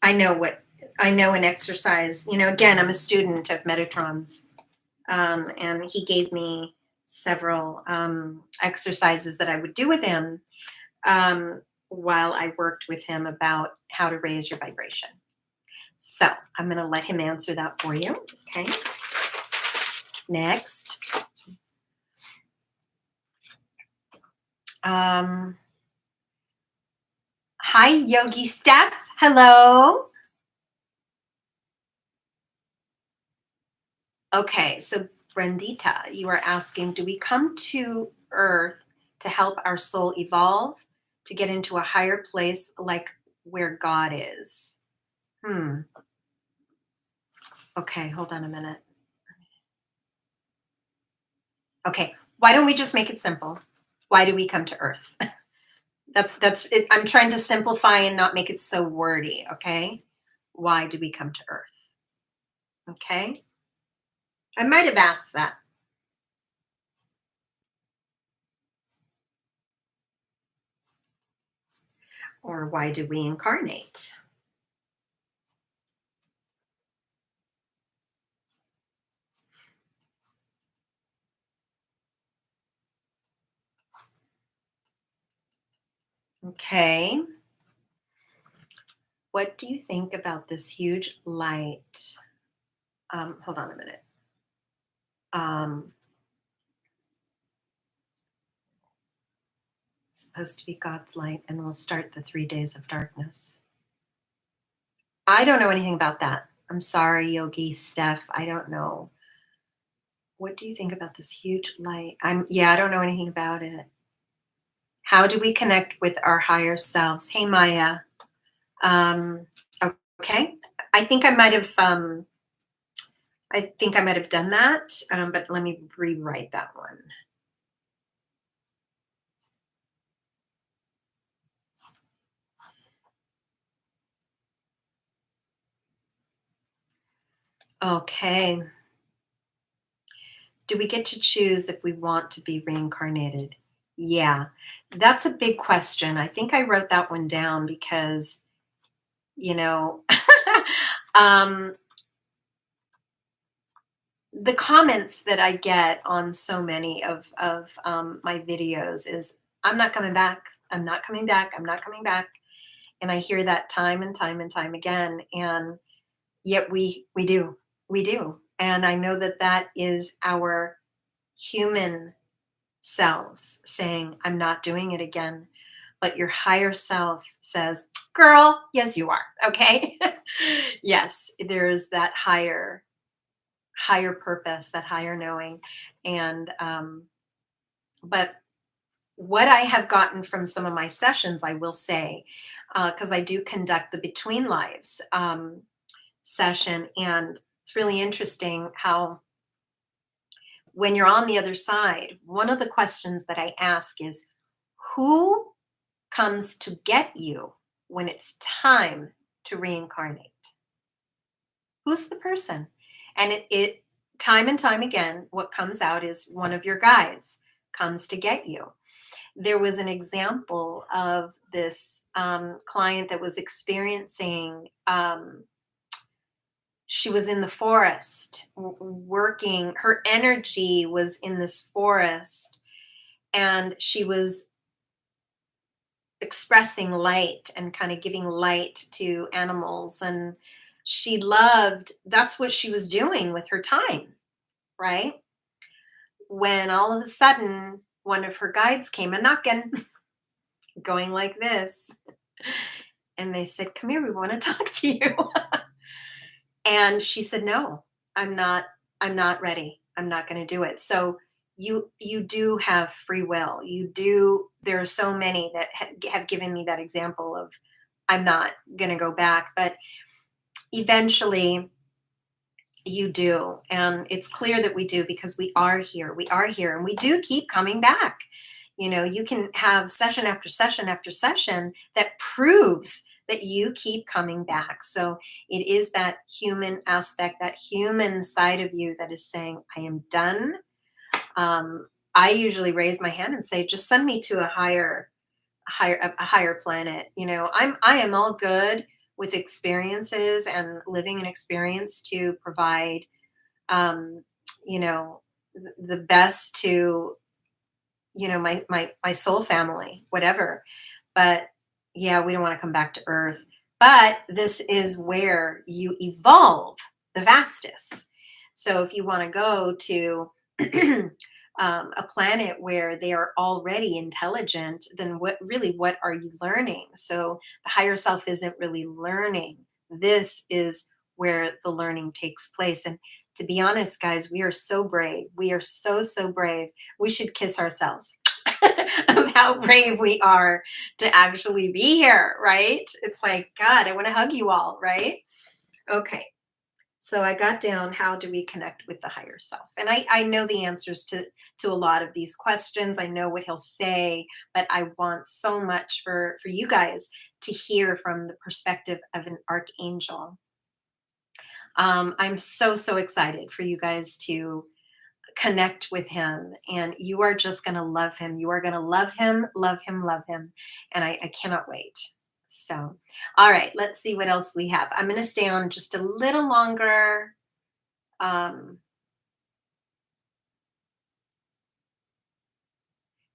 I know an exercise. Again, I'm a student of Metatron's, and he gave me several exercises that I would do with him while I worked with him about how to raise your vibration. So I'm going to let him answer that for you. Okay. Next. Hi, Yogi Steph. Hello. Okay, so Brendita, you are asking, do we come to Earth to help our soul evolve, to get into a higher place like where God is? Okay, hold on a minute. Okay, why don't we just make it simple? Why do we come to Earth? That's it. I'm trying to simplify and not make it so wordy, okay? Why do we come to Earth? Okay? I might have asked that. Or why do we incarnate? Okay. What do you think about this huge light? Hold on a minute. It's supposed to be God's light and will start the 3 days of darkness. I don't know anything about that. I'm sorry, Yogi Steph. I don't know. What do you think about this huge light? I don't know anything about it. How do we connect with our higher selves? Hey, Maya. Okay. I think I might have done that, but let me rewrite that one. Okay. Do we get to choose if we want to be reincarnated? Yeah, that's a big question. I think I wrote that one down because, you know, um, the comments that I get on so many of my videos is, "I'm not coming back. I'm not coming back. I'm not coming back." And I hear that time and time and time again. And yet we do. And I know that that is our human selves saying, "I'm not doing it again." But your higher self says, "Girl, yes, you are." Okay. Yes, there's that higher purpose, that higher knowing. And but what I have gotten from some of my sessions, I will say, because I do conduct the Between Lives session, and it's really interesting how when you're on the other side, one of the questions that I ask is, who comes to get you when it's time to reincarnate? Who's the person? And it time and time again, what comes out is one of your guides comes to get you. There was an example of this client that was experiencing, she was in the forest working, her energy was in this forest, and she was expressing light and kind of giving light to animals. And she loved, that's what she was doing with her time, right? When all of a sudden one of her guides came a knocking, going like this, and they said, "Come here, we want to talk to you." And she said, "No, I'm not, I'm not ready. I'm not going to do it." So you do have free will. You do. There are so many that have given me that example of, "I'm not going to go back," but eventually you do. And it's clear that we do, because we are here. We are here, and we do keep coming back. You know, you can have session after session after session that proves that you keep coming back. So it is that human aspect, that human side of you that is saying, "I am done." I usually raise my hand and say, "Just send me to a higher planet." You know, I am all good with experiences and living an experience to provide, um, you know, the best to, my soul family, whatever. But yeah, we don't want to come back to Earth. But this is where you evolve the fastest. So if you want to go to a planet where they are already intelligent, then what are you learning? So the higher self isn't really learning. This is where the learning takes place. And to be honest, guys, we are so brave. We are so brave. We should kiss ourselves of how brave we are to actually be here, right? It's like, God, I want to hug you all, right? Okay. So I got down, how do we connect with the higher self? And I know the answers to a lot of these questions. I know what he'll say, but I want so much for you guys to hear from the perspective of an archangel. I'm so excited for you guys to connect with him, and you are just going to love him. You are going to love him, love him, love him. And I cannot wait. So, all right, let's see what else we have. I'm going to stay on just a little longer. Um,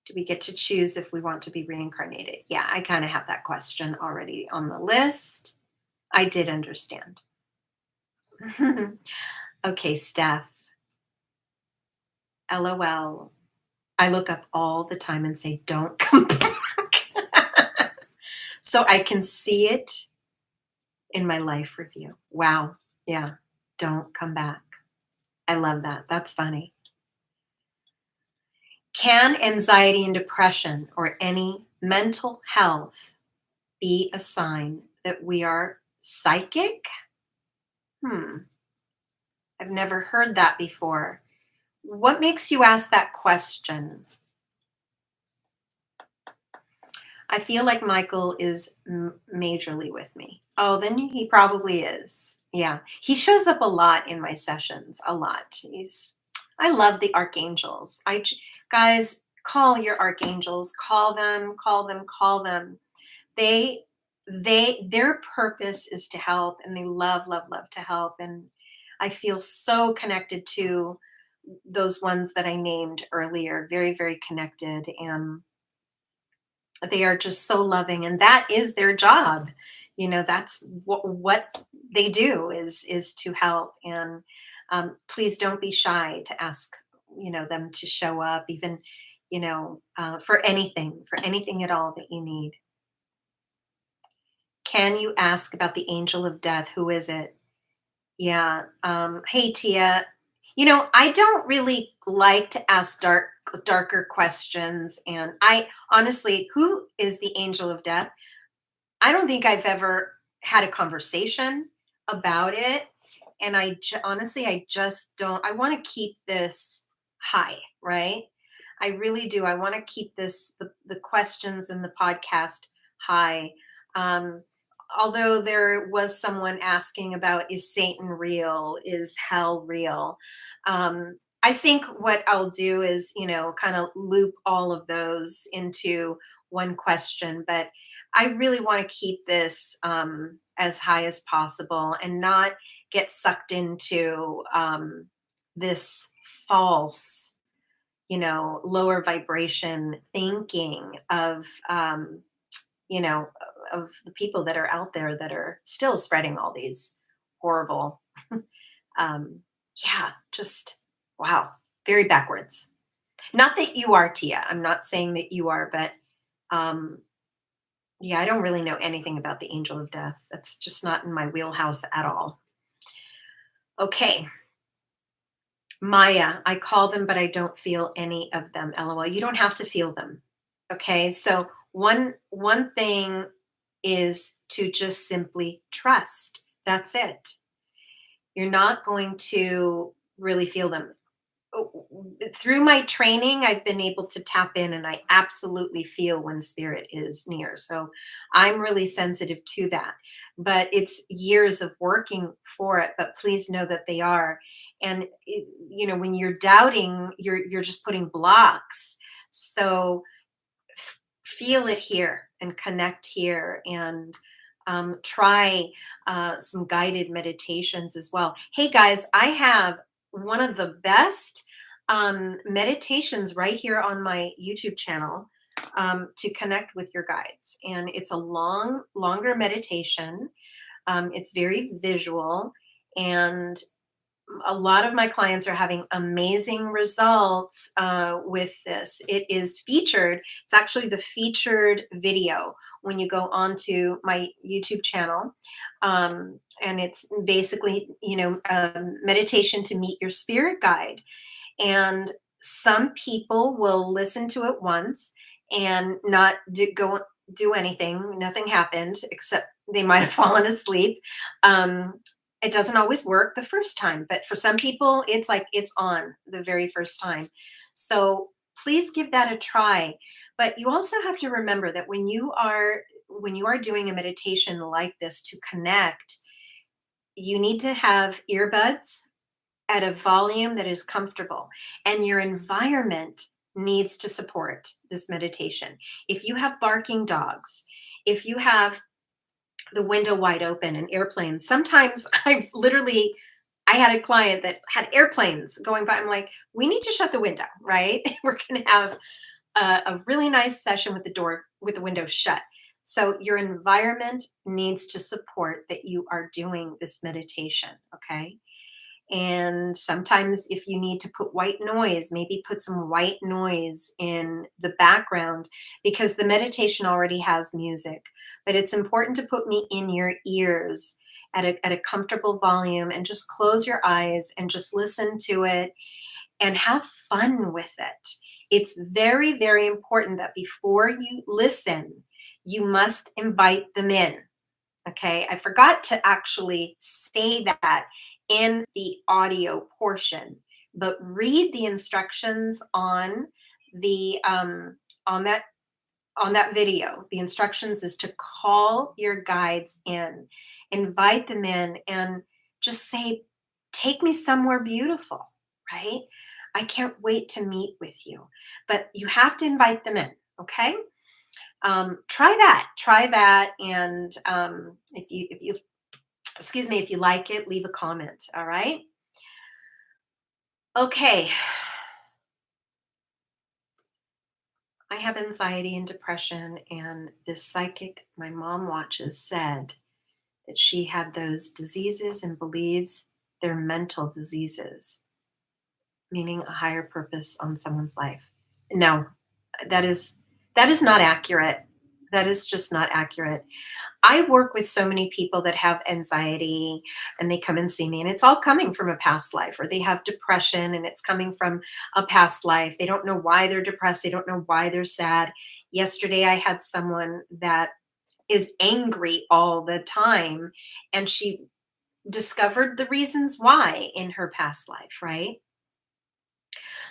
do we get to choose if we want to be reincarnated? Yeah, I kind of have that question already on the list. I did understand. Okay, Steph. LOL. I look up all the time and say, "Don't come back." So I can see it in my life review. Wow. Yeah. Don't come back. I love that. That's funny. Can anxiety and depression or any mental health be a sign that we are psychic? I've never heard that before. What makes you ask that question? I feel like Michael is majorly with me. Oh, then he probably is. Yeah. He shows up a lot in my sessions, a lot. I love the archangels. Guys, call your archangels, call them, call them, call them. Their purpose is to help, and they love to help. And I feel so connected to those ones that I named earlier, very, very connected. And they are just so loving, and that is their job. That's what they do is to help. And please don't be shy to ask them to show up, even for anything at all that you need. Can you ask about the angel of death? Who is it? Yeah. Hey, Tia. I don't really like to ask darker questions. And I honestly, who is the angel of death? I don't think I've ever had a conversation about it. And honestly, I just don't. I want to keep this high, right? I really do. I want to keep the questions in the podcast high. Um, Although there was someone asking about, is Satan real? Is hell real? I think what I'll do is, kind of loop all of those into one question. But I really want to keep this as high as possible and not get sucked into this false, lower vibration thinking you know, of the people that are out there that are still spreading all these horrible, um, yeah, just wow, very backwards. Not that you are, Tia. I'm not saying that you are, but um, yeah, I don't really know anything about the angel of death. That's just not in my wheelhouse at all. Okay. Maya, I call them, but I don't feel any of them. LOL. You don't have to feel them. Okay. So one thing is to just simply trust. That's it. You're not going to really feel them. Through my training, I've been able to tap in and I absolutely feel when spirit is near. So I'm really sensitive to that. But it's years of working for it. But please know that they are. And when you're doubting, you're just putting blocks. So feel it here and connect here, and try some guided meditations as well. Hey guys, I have one of the best meditations right here on my YouTube channel to connect with your guides. And it's a longer meditation. It's very visual, and a lot of my clients are having amazing results with this. It is featured. It's actually the featured video when you go onto my YouTube channel. And it's basically, meditation to meet your spirit guide. And some people will listen to it once and not do anything. Nothing happened except they might have fallen asleep. It doesn't always work the first time, but for some people, it's like it's on the very first time. So please give that a try. But you also have to remember that when you are doing a meditation like this to connect, you need to have earbuds at a volume that is comfortable, and your environment needs to support this meditation. If you have barking dogs, if you have the window wide open and airplanes, sometimes I had a client that had airplanes going by. I'm like, we need to shut the window, right? We're going to have a really nice session with the window shut. So your environment needs to support that you are doing this meditation. Okay. And sometimes, if you need to put white noise, maybe put some white noise in the background, because the meditation already has music. But it's important to put me in your ears at a comfortable volume, and just close your eyes and just listen to it and have fun with it. It's very, very important that before you listen, you must invite them in. Okay, I forgot to actually say that in the audio portion, but read the instructions on the on that video. The instructions is to call your guides in, invite them in, and just say, "Take me somewhere beautiful." Right? I can't wait to meet with you, but you have to invite them in. Okay. Try that, and if you Excuse me, if you like it, leave a comment. All right. Okay. I have anxiety and depression, and this psychic my mom watches said that she had those diseases and believes they're mental diseases, meaning a higher purpose on someone's life. No, that is that is not accurate. That is just not accurate. I work with so many people that have anxiety and they come and see me, and it's all coming from a past life, or they have depression and it's coming from a past life. They don't know why they're depressed. They don't know why they're sad. Yesterday, I had someone that is angry all the time, and she discovered the reasons why in her past life, right?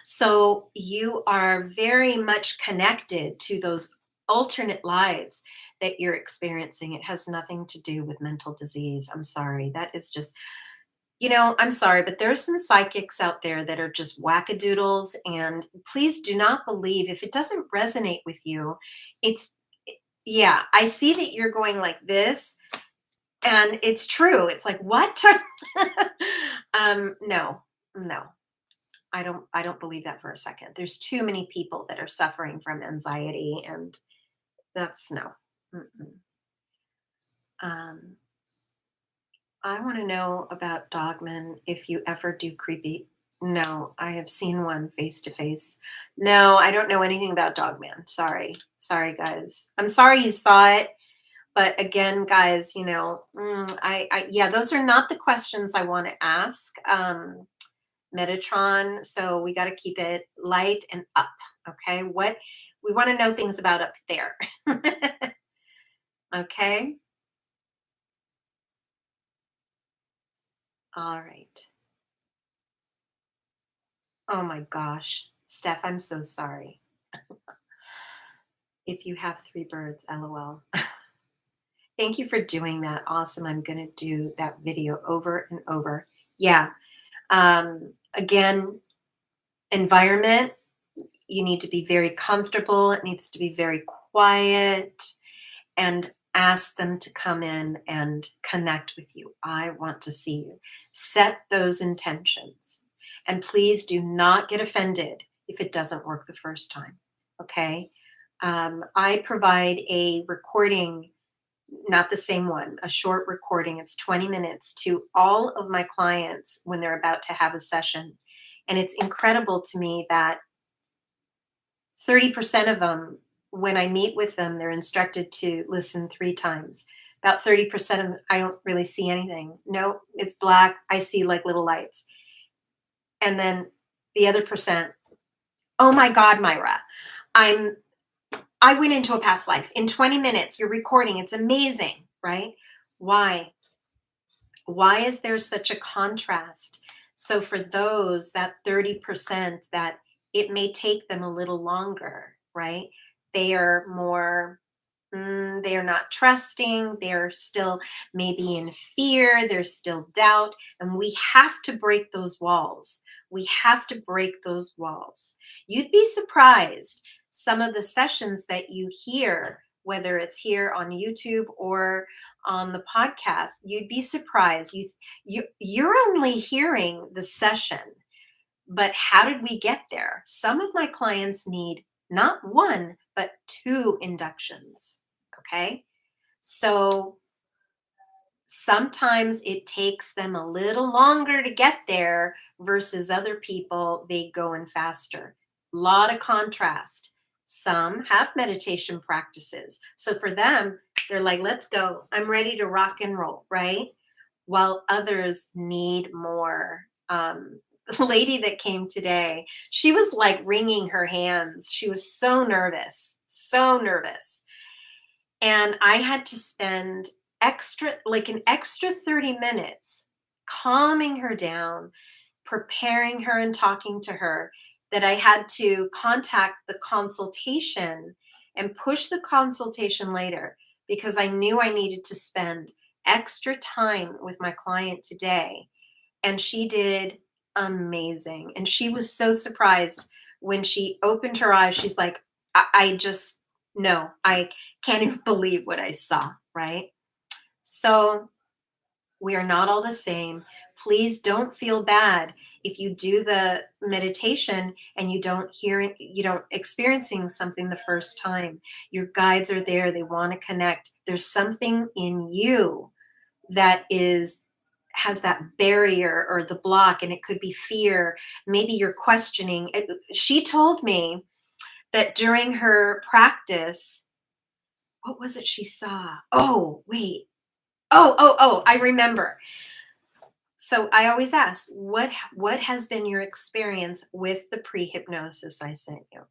So you are very much connected to those alternate lives that you're experiencing. It has nothing to do with mental disease. I'm sorry. That is just, I'm sorry, but there's some psychics out there that are just wackadoodles. And please do not believe if it doesn't resonate with you. It's, yeah, I see that you're going like this, and it's true. It's like, what? No, no. I don't believe that for a second. There's too many people that are suffering from anxiety, and that's no. Mm-mm. Um, I want to know about dogmen if you ever do creepy. No, I have seen one face to face. No, I don't know anything about dogman. Sorry. Sorry, guys. I'm sorry you saw it. But again, guys, yeah, those are not the questions I want to ask. Metatron. So we got to keep it light and up. Okay. What we want to know things about up there. Okay. All right. Oh my gosh. Steph, I'm so sorry. If you have three birds, lol. Thank you for doing that. Awesome. I'm going to do that video over and over. Yeah. Again, environment, you need to be very comfortable. It needs to be very quiet. And ask them to come in and connect with you. I want to see you. Set those intentions. And please do not get offended if it doesn't work the first time. Okay. I provide a recording, not the same one, a short recording. It's 20 minutes to all of my clients when they're about to have a session. And it's incredible to me that 30% of them, when I meet with them, they're instructed to listen 3 times. About 30% of them, I don't really see anything. No, it's black. I see like little lights. And then the other percent, oh my God, Myra, I'm I went into a past life. In 20 minutes, you're recording. It's amazing, right? Why? Why is there such a contrast? So for those, that 30% that it may take them a little longer, right? They are more, they are not trusting. They're still maybe in fear. There's still doubt. And we have to break those walls. We have to break those walls. You'd be surprised some of the sessions that you hear, whether it's here on YouTube or on the podcast, you'd be surprised. You're only hearing the session, but how did we get there? Some of my clients need not one, but 2 inductions. Okay. So sometimes it takes them a little longer to get there versus other people, they go in faster. A lot of contrast. Some have meditation practices. So for them, they're like, let's go. I'm ready to rock and roll, right? While others need more. The lady that came today, she was like wringing her hands. She was so nervous, so nervous. And I had to spend an extra 30 minutes calming her down, preparing her and talking to her, that I had to contact the consultation and push the consultation later because I knew I needed to spend extra time with my client today. And she did amazing. And she was so surprised when she opened her eyes. She's like, I just, no, I can't even believe what I saw, right? So We are not all the same. Please don't feel bad if you do the meditation and you don't experiencing something the first time. Your guides are there. They want to connect. There's something in you that is has that barrier or the block, and it could be fear. Maybe you're questioning. She told me that during her practice, what was it she saw? Oh, wait. Oh, I remember. So I always ask, what has been your experience with the pre-hypnosis I sent you?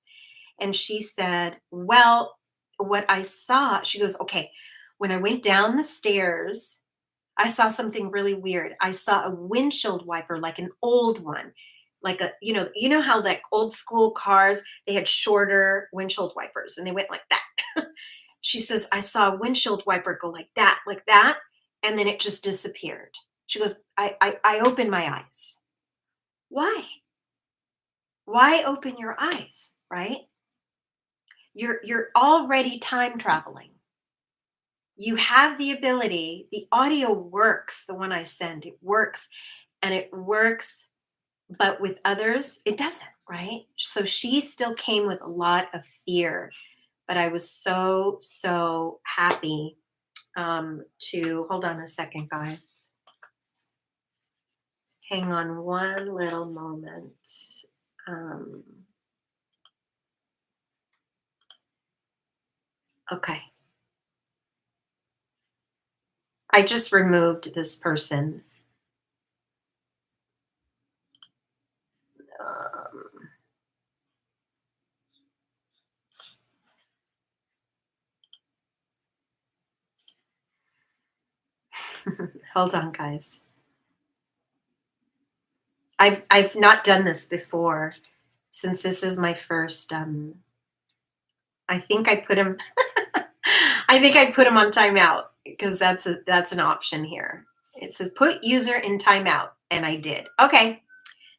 And she said, well, what I saw, she goes, okay, when I went down the stairs, I saw something really weird. I saw a windshield wiper, like an old one, like you know how like old school cars, they had shorter windshield wipers and they went like that. She says, I saw a windshield wiper go like that, and then it just disappeared. She goes, I opened my eyes. Why? Why open your eyes, right? You're already time traveling. You have the ability, the audio works, the one I send, it works, and it works, but with others, it doesn't, right? So she still came with a lot of fear, but I was so, so happy to hold on a second, guys. Hang on one little moment. Um, okay. I just removed this person. Um, hold on, guys. I've not done this before since this is my first. I think I put him. I think I put him on timeout because that's an option here. It says put user in timeout, and I did. Okay,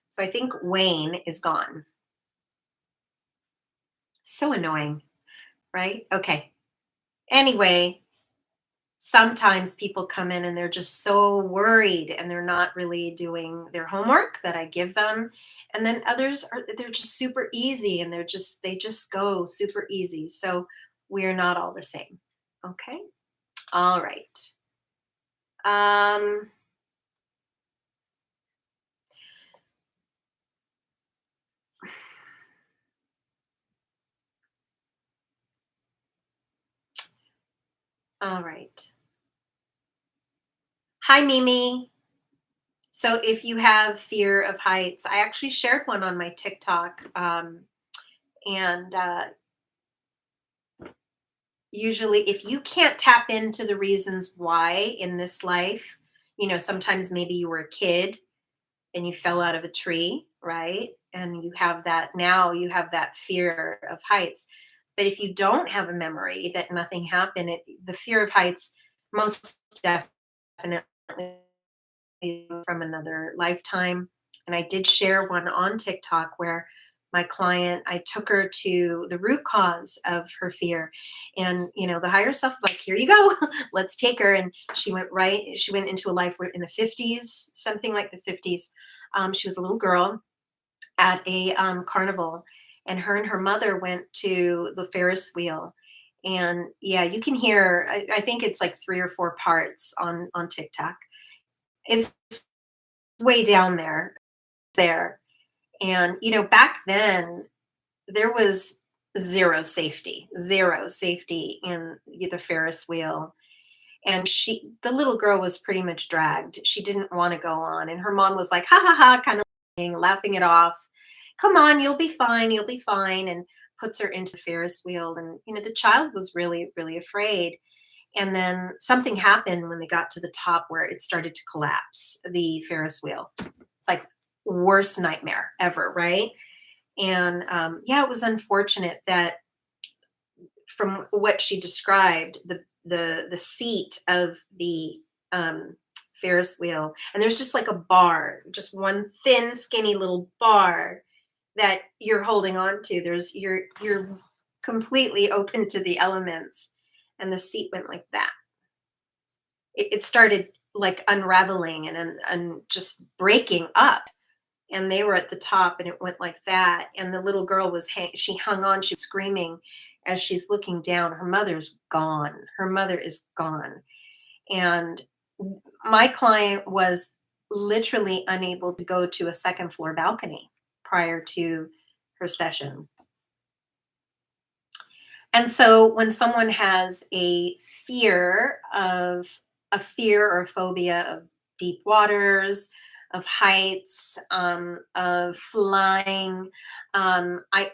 so I think Wayne is gone. So annoying, right? Okay. Anyway, sometimes people come in and they're just so worried and they're not really doing their homework that I give them. And then others are they're just super easy and they just go super easy. So we're not all the same. Okay. All right. Um all right. Hi Mimi. So if you have fear of heights, I actually shared one on my TikTok. And usually if you can't tap into the reasons why in this life, sometimes maybe you were a kid and you fell out of a tree, right? And you have that fear of heights. But if you don't have a memory that nothing happened, the fear of heights most definitely from another lifetime. And I did share one on TikTok where my client, I took her to the root cause of her fear. And, the higher self was like, here you go, let's take her. And she went into a life where in the 50s, something like the 50s. She was a little girl at a carnival, and her mother went to the Ferris wheel. And yeah, you can hear, I think it's like 3 or 4 parts on TikTok. It's way down there. And back then there was zero safety in the Ferris wheel. And the little girl was pretty much dragged. She didn't want to go on, and her mom was like, ha ha ha, kind of laughing it off. Come on, you'll be fine, and puts her into the Ferris wheel. And the child was really really afraid. And then something happened when they got to the top where it started to collapse, the Ferris wheel. It's like worst nightmare ever, right? And yeah, it was unfortunate that from what she described, the seat of the Ferris wheel, and there's just like a bar, just one thin, skinny little bar that you're holding on to. You're completely open to the elements, and the seat went like that. It started like unraveling and just breaking up, and they were at the top, and it went like that, and the little girl she hung on, she was screaming as she's looking down. Her mother's gone. Her mother is gone. And my client was literally unable to go to a second floor balcony prior to her session. And so when someone has a fear or a phobia of deep waters, of heights, of flying, I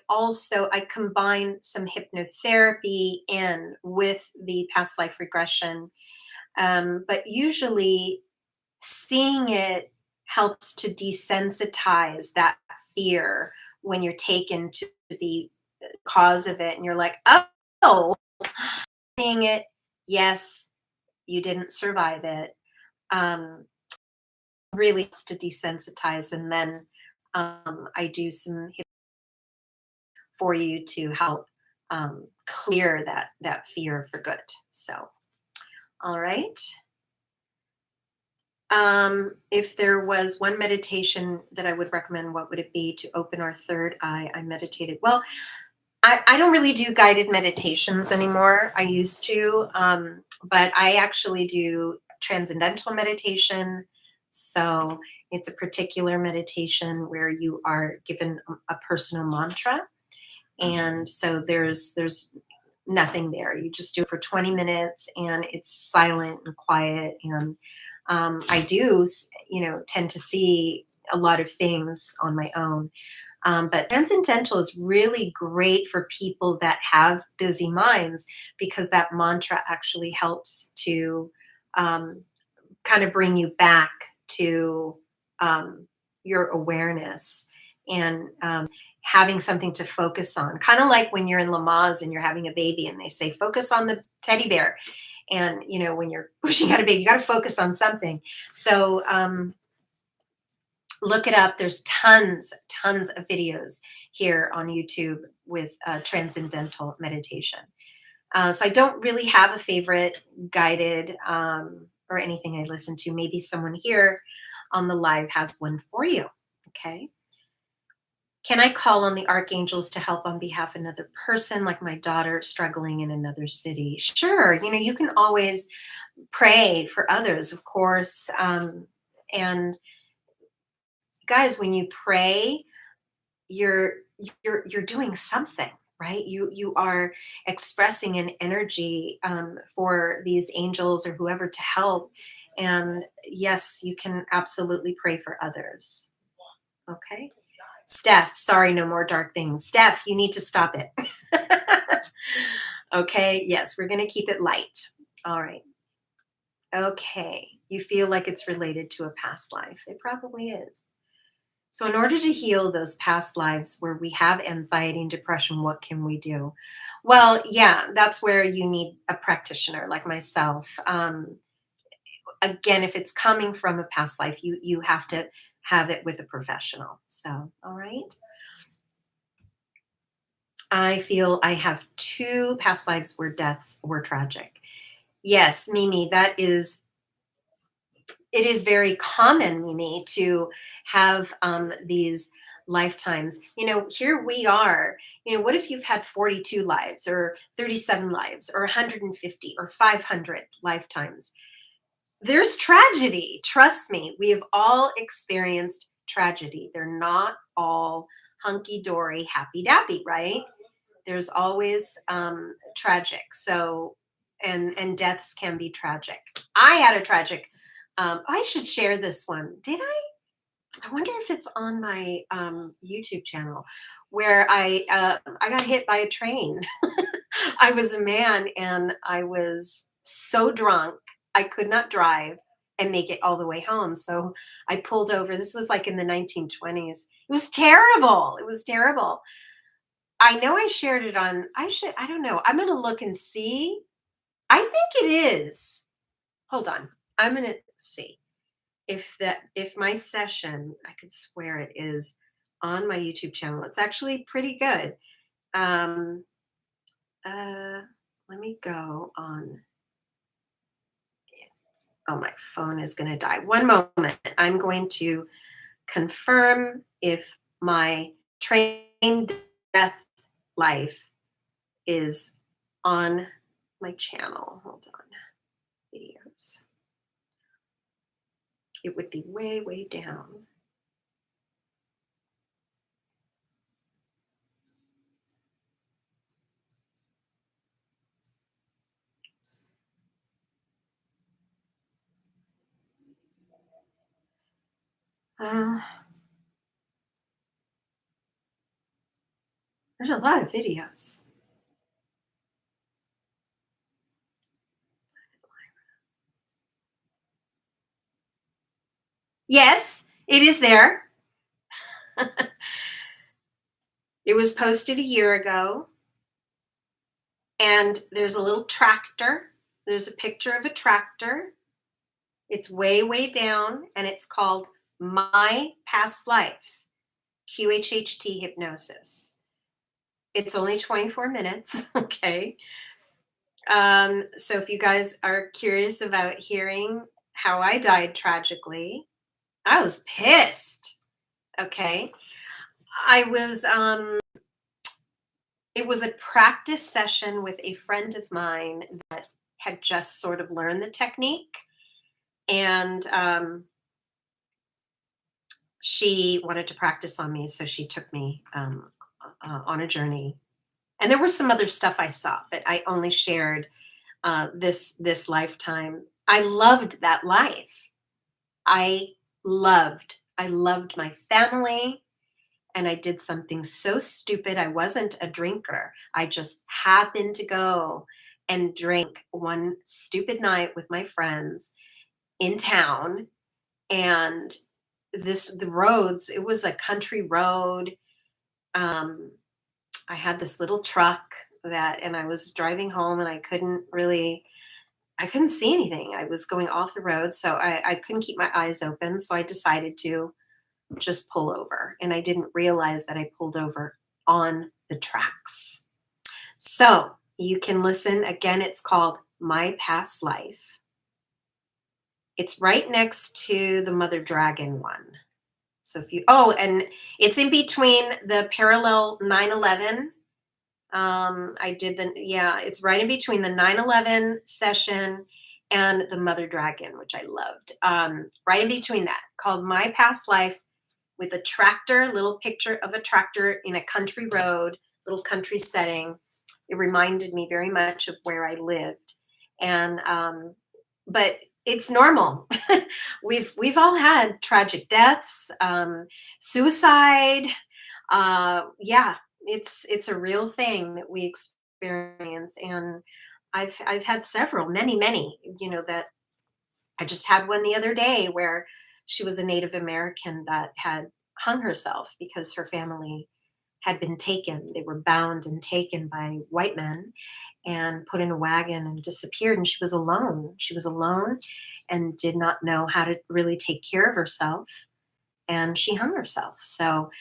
combine some hypnotherapy in with the past life regression. But usually seeing it helps to desensitize that fear when you're taken to the cause of it and you're like, oh, seeing it, yes, you didn't survive it. Um, really helps to desensitize. And then I do some for you to help clear that fear for good. So, all right. If there was one meditation that I would recommend, what would it be? To open our third eye. I meditated. Well, I don't really do guided meditations anymore. I used to, but I actually do transcendental meditation. So it's a particular meditation where you are given a personal mantra, and so there's nothing there. You just do it for 20 minutes, and it's silent and quiet. And I do, tend to see a lot of things on my own. But transcendental is really great for people that have busy minds, because that mantra actually helps to um, kind of bring you back to your awareness, and having something to focus on. Kind of like when you're in Lamaze and you're having a baby and they say, focus on the teddy bear. And, when you're pushing out a baby, you got to focus on something. So, look it up. There's tons of videos here on YouTube with transcendental meditation. So I don't really have a favorite guided or anything I listen to. Maybe someone here on the live has one for you. Okay. Can I call on the archangels to help on behalf of another person, like my daughter struggling in another city? Sure. You can always pray for others, of course. And guys, when you pray, you're you're doing something, right? You are expressing an energy for these angels or whoever to help. And yes, you can absolutely pray for others. Okay. Steph, sorry, no more dark things. Steph, you need to stop it. Okay. Yes, we're going to keep it light. All right. Okay. You feel like it's related to a past life. It probably is. So, in order to heal those past lives where we have anxiety and depression, what can we do? Well, yeah, that's where you need a practitioner like myself. Again, if it's coming from a past life, you have to have it with a professional. So, all right. I feel I have two past lives where deaths were tragic. Yes, Mimi, it is very common, Mimi, to have these lifetimes. Here we are. What if you've had 42 lives or 37 lives or 150 or 500 lifetimes? There's tragedy. Trust me, we have all experienced tragedy. They're not all hunky dory, happy dappy, right? There's always tragic. So, and deaths can be tragic. I had a tragic. I should share this one. Did I? I wonder if it's on my YouTube channel, where I got hit by a train. I was a man, and I was so drunk I could not drive and make it all the way home. So I pulled over. This was like in the 1920s. It was terrible. It was terrible. I know I shared it on, I don't know. I'm going to look and see. I think it is. Hold on. I'm going to see if my session, I could swear it is on my YouTube channel. It's actually pretty good. Um, let me go on. Oh, my phone is going to die. One moment. I'm going to confirm if my train death life is on my channel. Hold on. Videos. It would be way, way down. Uh, there's a lot of videos. Yes, it is there. It was posted a year ago. And there's a little tractor. There's a picture of a tractor. It's way, way down, and it's called My Past Life, QHHT Hypnosis. It's only 24 minutes, okay? So if you guys are curious about hearing how I died tragically, I was pissed, okay? I was, it was a practice session with a friend of mine that had just sort of learned the technique. And she wanted to practice on me, so she took me on a journey. And there was some other stuff I saw, but I only shared this lifetime. I loved that life. I I loved my family, and I did something so stupid. I wasn't a drinker. I just happened to go and drink one stupid night with my friends in town, and the roads, it was a country road. um I had this little truck that, and I was driving home, and I couldn't see anything. I was going off the road, so I couldn't keep my eyes open, so I decided to just pull over, and I didn't realize that I pulled over on the tracks. So you can listen again. It's called My Past Life. It's right next to the Mother Dragon one. So if you, oh, and it's in between the parallel 9/11. I did the, yeah, it's right in between the 9/11 session and the Mother Dragon, which I loved. Right in between that, called My Past Life, with a tractor, little picture of a tractor in a country road, little country setting. It reminded me very much of where I lived. And but it's normal. We've all had tragic deaths, suicide. Yeah, it's a real thing that we experience, and I've had several, many, that I just had one the other day where she was a Native American that had hung herself because her family had been taken. They were bound and taken by white men and put in a wagon and disappeared. And she was alone. She was alone and did not know how to really take care of herself. And she hung herself. So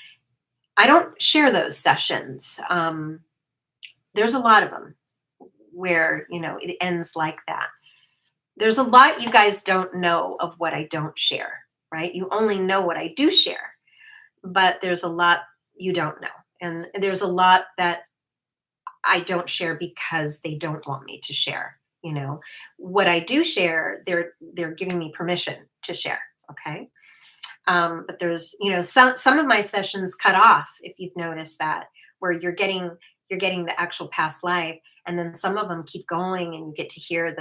I don't share those sessions. There's a lot of them where, it ends like that. There's a lot you guys don't know of what I don't share, right? You only know what I do share, but there's a lot you don't know. And there's a lot that I don't share because they don't want me to share. What I do share, they're giving me permission to share. Okay. But there's, some of my sessions cut off, if you've noticed that, where you're getting the actual past life, and then some of them keep going, and you get to hear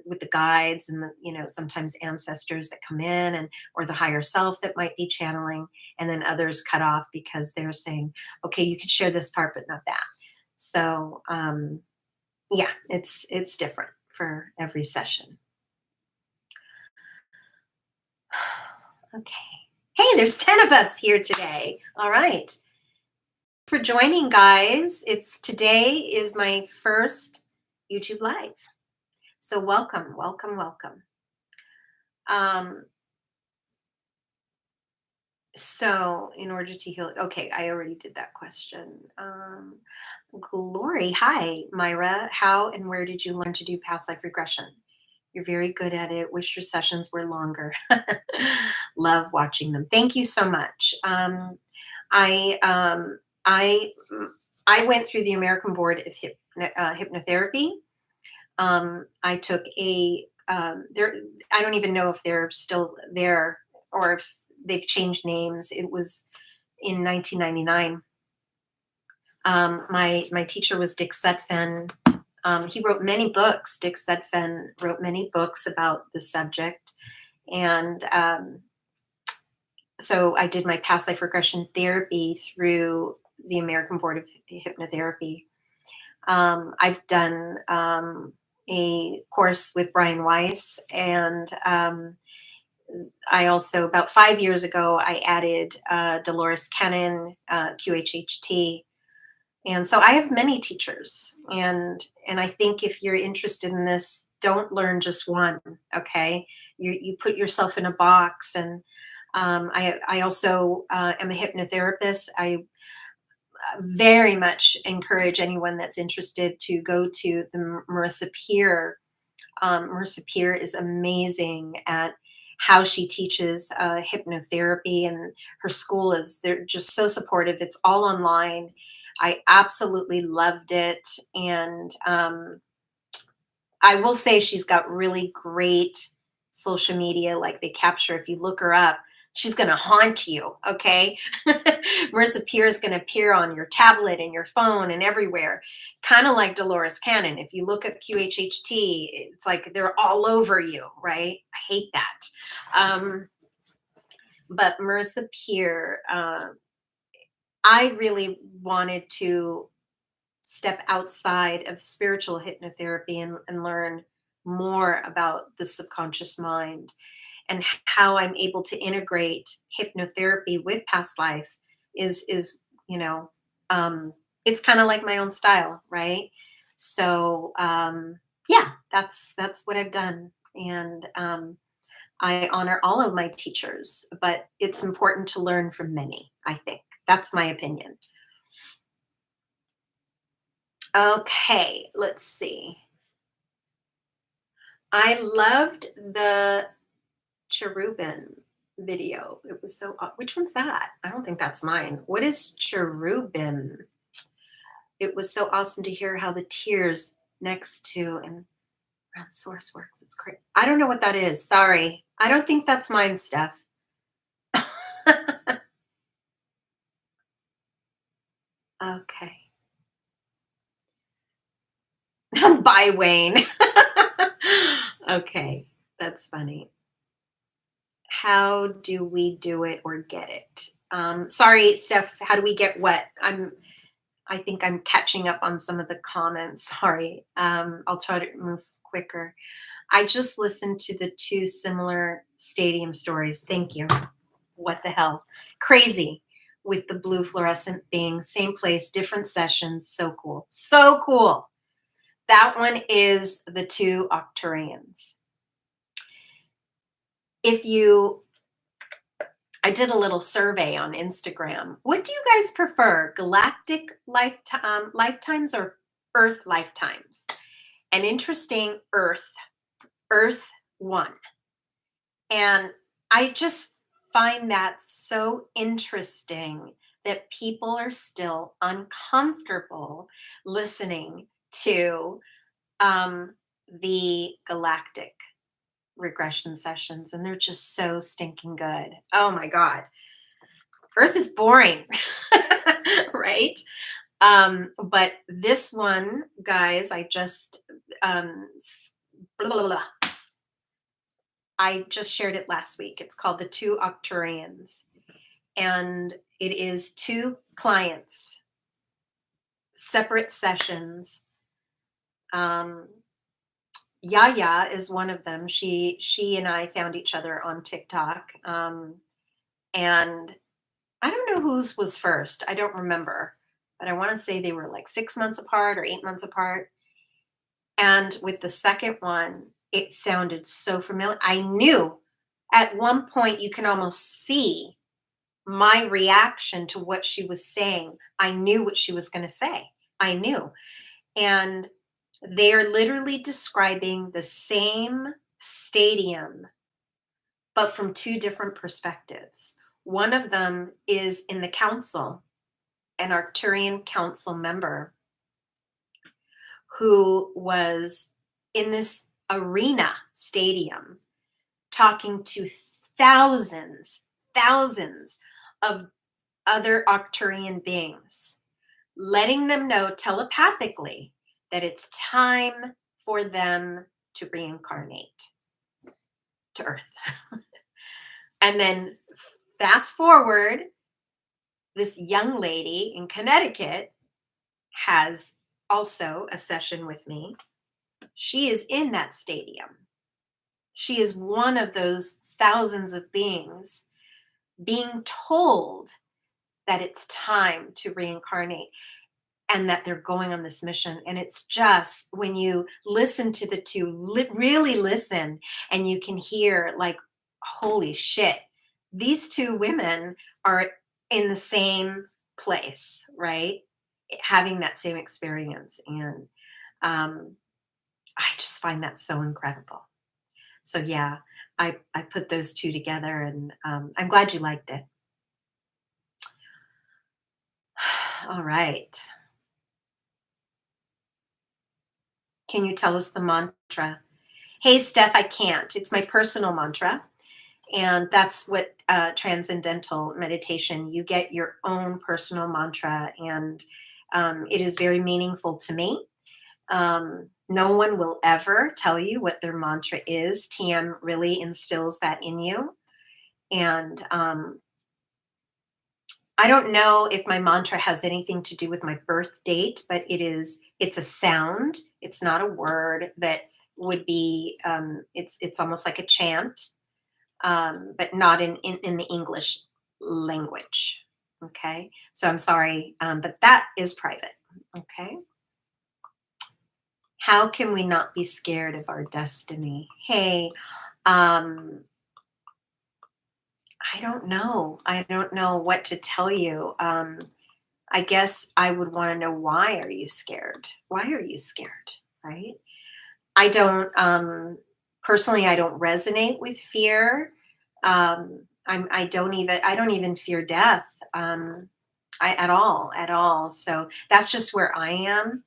with the guides, and sometimes ancestors that come in, and or the higher self that might be channeling, and then others cut off because they're saying, okay, you could share this part but not that. So yeah, it's different for every session. Okay. Hey, there's 10 of us here today. All right. For joining, guys. It's today is my first YouTube live. So welcome, welcome, welcome. Um, so in order to heal, okay, I already did that question. Glory, hi, Myra. How and where did you learn to do past life regression? You're very good at it. Wish your sessions were longer. Love watching them. Thank you so much. I um, I I went through the American Board of Hypnotherapy. I took a there. I don't even know if they're still there or if they've changed names. It was in 1999. My teacher was Dick Sutphen. He wrote many books. Dick Sutphen wrote many books about the subject, and so I did my past life regression therapy through the American Board of Hypnotherapy. I've done a course with Brian Weiss, and I also, about 5 years ago, I added Dolores Cannon, QHHT. And so I have many teachers, and I think if you're interested in this, don't learn just one. Okay, you put yourself in a box, and I also am a hypnotherapist. I very much encourage anyone that's interested to go to the Marissa Peer. Marissa Peer is amazing at how she teaches hypnotherapy, and her school is, they're just so supportive. It's all online. I absolutely loved it. And I will say she's got really great social media. Like, they capture, if you look her up, she's going to haunt you. Okay. Marissa Peer is going to appear on your tablet and your phone and everywhere. Kind of like Dolores Cannon. If you look at QHHT, it's like they're all over you, right? I hate that. But Marissa Peer, I really wanted to step outside of spiritual hypnotherapy and learn more about the subconscious mind, and how I'm able to integrate hypnotherapy with past life is you know it's kind of like my own style, right? So yeah, that's what I've done. And I honor all of my teachers, but it's important to learn from many. I think that's my opinion. Okay, let's see. I loved the cherubim video. It was so which one's that? I don't think that's mine. What is cherubim? It was so awesome to hear how the tears next to and around source works. It's great. I don't know what that is. Sorry. I don't think that's mine, Steph. Okay. Bye, Wayne. Okay. That's funny. How do we do it or get it? Sorry, Steph. How do we get what? I think I'm catching up on some of the comments. Sorry. I'll try to move quicker. I just listened to the two similar stadium stories. Thank you. What the hell? Crazy with the blue fluorescent thing. Same place, different sessions. So cool. So cool. That one is the two Octurians. If you I did a little survey on Instagram. What do you guys prefer, galactic lifetimes or Earth lifetimes? And interesting, Earth one. And I just find that so interesting that people are still uncomfortable listening to the galactic regression sessions, and they're just so stinking good. Oh my God. Earth is boring, right? But this one, guys, blah, blah, blah. I just shared it last week. It's called The Two Octurians, and it is two clients, separate sessions. Yaya is one of them. She and I found each other on TikTok. And I don't know whose was first. I don't remember, but I want to say they were like 6 months apart or 8 months apart. And with the second one, it sounded so familiar. I knew at one point you can almost see my reaction to what she was saying. I knew what she was going to say. I knew. And They are literally describing the same stadium, but from two different perspectives. One of them is in the council, an Arcturian council member who was in this arena stadium talking to thousands of other Arcturian beings, letting them know telepathically that it's time for them to reincarnate to Earth. And then fast forward, this young lady in Connecticut has also a session with me. She is in that stadium. She is one of those thousands of beings being told that it's time to reincarnate and that they're going on this mission. And it's just when you listen to the two, really listen, and you can hear, like, holy shit, these two women are in the same place, right? Having that same experience. And I just find that so incredible. So yeah, I put those two together, and I'm glad you liked it. All right. Can you tell us the mantra? Hey, Steph, I can't. It's my personal mantra. And that's what transcendental meditation, you get your own personal mantra. And it is very meaningful to me. No one will ever tell you what their mantra is. TM really instills that in you. And I don't know if my mantra has anything to do with my birth date, but it's a sound. It's not a word that would be, it's almost like a chant, but not in the English language. Okay. So I'm sorry, but that is private. Okay. How can we not be scared of our destiny? Hey, um, I don't know. I don't know what to tell you. I guess I would want to know, why are you scared? Why are you scared? Right? I don't personally, I don't resonate with fear. I don't even fear death. At all. So that's just where I am.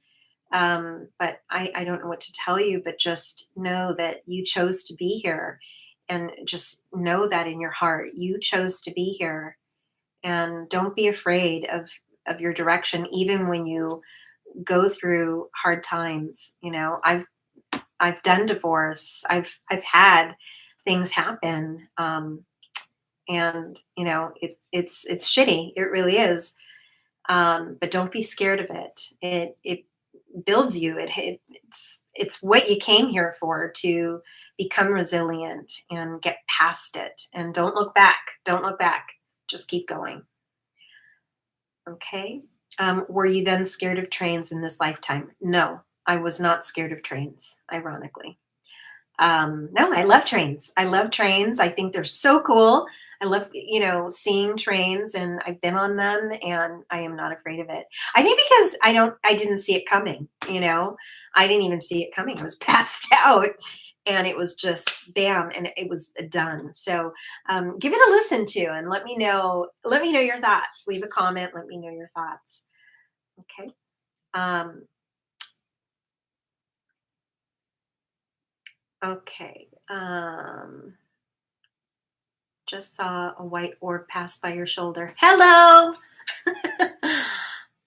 But I don't know what to tell you, but just know that you chose to be here, and just know that in your heart, you chose to be here, and don't be afraid of your direction, even when you go through hard times. I've done divorce. I've had things happen. And it's shitty. It really is. But don't be scared of it. It builds you. It's what you came here for, to become resilient and get past it. And don't look back. Don't look back. Just keep going. Okay. Were you then scared of trains in this lifetime? No, I was not scared of trains, ironically. No, I love trains. I love trains. I think they're so cool. I love, seeing trains, and I've been on them, and I am not afraid of it. I think because I didn't see it coming, I didn't even see it coming. I was passed out, and it was just bam, and it was done. So give it a listen to, and let me know your thoughts. Leave a comment. Let me know your thoughts. Okay. Um, okay. Just saw a white orb pass by your shoulder. Hello.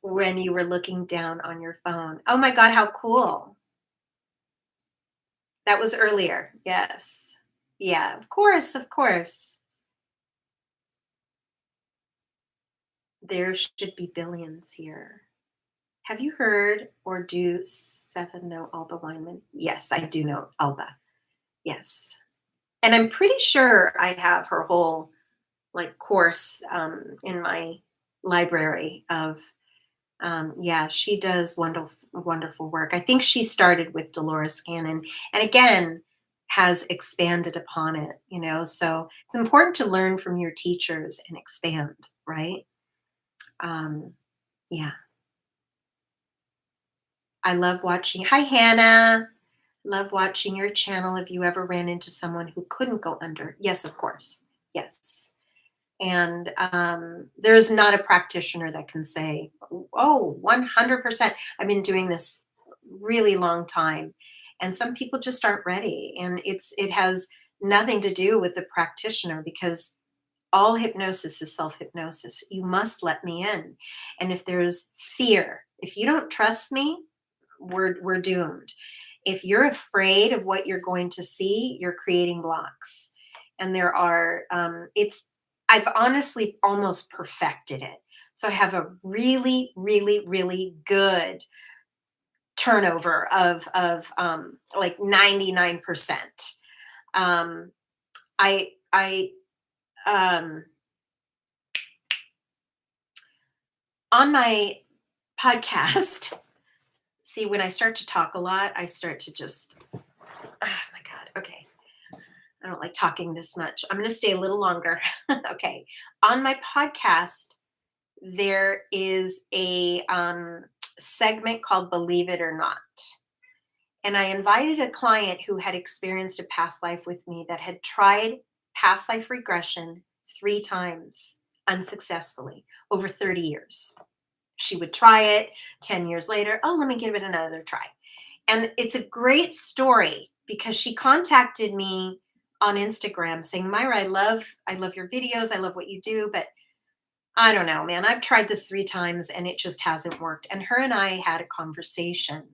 When you were looking down on your phone. Oh my God, how cool. That was earlier. Yes. Yeah, of course, of course. There should be billions here. Have you heard, or do Seven know Alba Weinman? Yes, I do know Alba. Yes. And I'm pretty sure I have her whole, like, course in my library of, yeah, she does wonderful work. I think she started with Dolores Cannon, and again has expanded upon it, so it's important to learn from your teachers and expand, right? um, yeah. I love watching. Hi, Hannah. Love watching your channel. If you ever ran into someone who couldn't go under, yes, of course, yes. And there's not a practitioner that can say, oh, 100%. I've been doing this really long time. And some people just aren't ready. And it has nothing to do with the practitioner because all hypnosis is self hypnosis. You must let me in. And if there's fear, if you don't trust me, we're doomed. If you're afraid of what you're going to see, you're creating blocks. And there are, I've honestly almost perfected it. So I have a really, really, really good turnover of like 99%. Um, I on my podcast, see, when I start to talk a lot, I start to just, oh my God, okay. I don't like talking this much. I'm going to stay a little longer. Okay. On my podcast, there is a segment called Believe It or Not. And I invited a client who had experienced a past life with me that had tried past life regression 3 times unsuccessfully over 30 years. She would try it 10 years later. Oh, let me give it another try. And it's a great story because she contacted me on Instagram saying, Myra, I love your videos. I love what you do, but I don't know, man. I've tried this 3 times and it just hasn't worked. And her and I had a conversation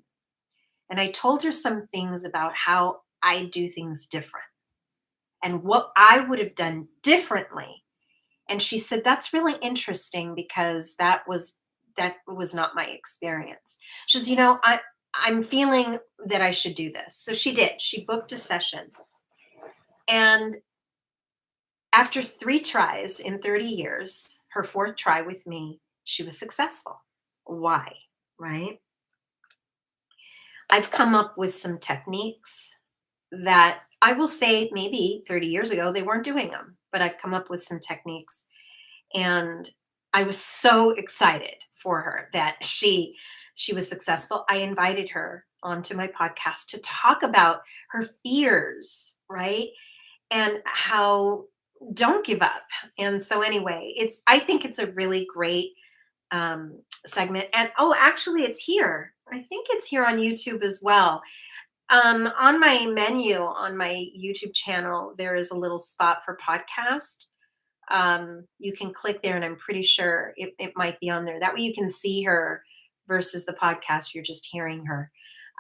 and I told her some things about how I do things different and what I would have done differently. And she said, that's really interesting because that was not my experience. She says, I'm feeling that I should do this. So she did. She booked a session. And after 3 tries in 30 years, her 4th try with me, she was successful. Why? Right? I've come up with some techniques that I will say maybe 30 years ago, they weren't doing them, but I've come up with some techniques. And I was so excited for her that she was successful. I invited her onto my podcast to talk about her fears, right? And how don't give up. And so anyway, I think it's a really great segment. And oh, actually it's here. I think it's here on YouTube as well. On my menu on my YouTube channel, there is a little spot for podcast. You can click there and I'm pretty sure it might be on there. That way you can see her versus the podcast. You're just hearing her.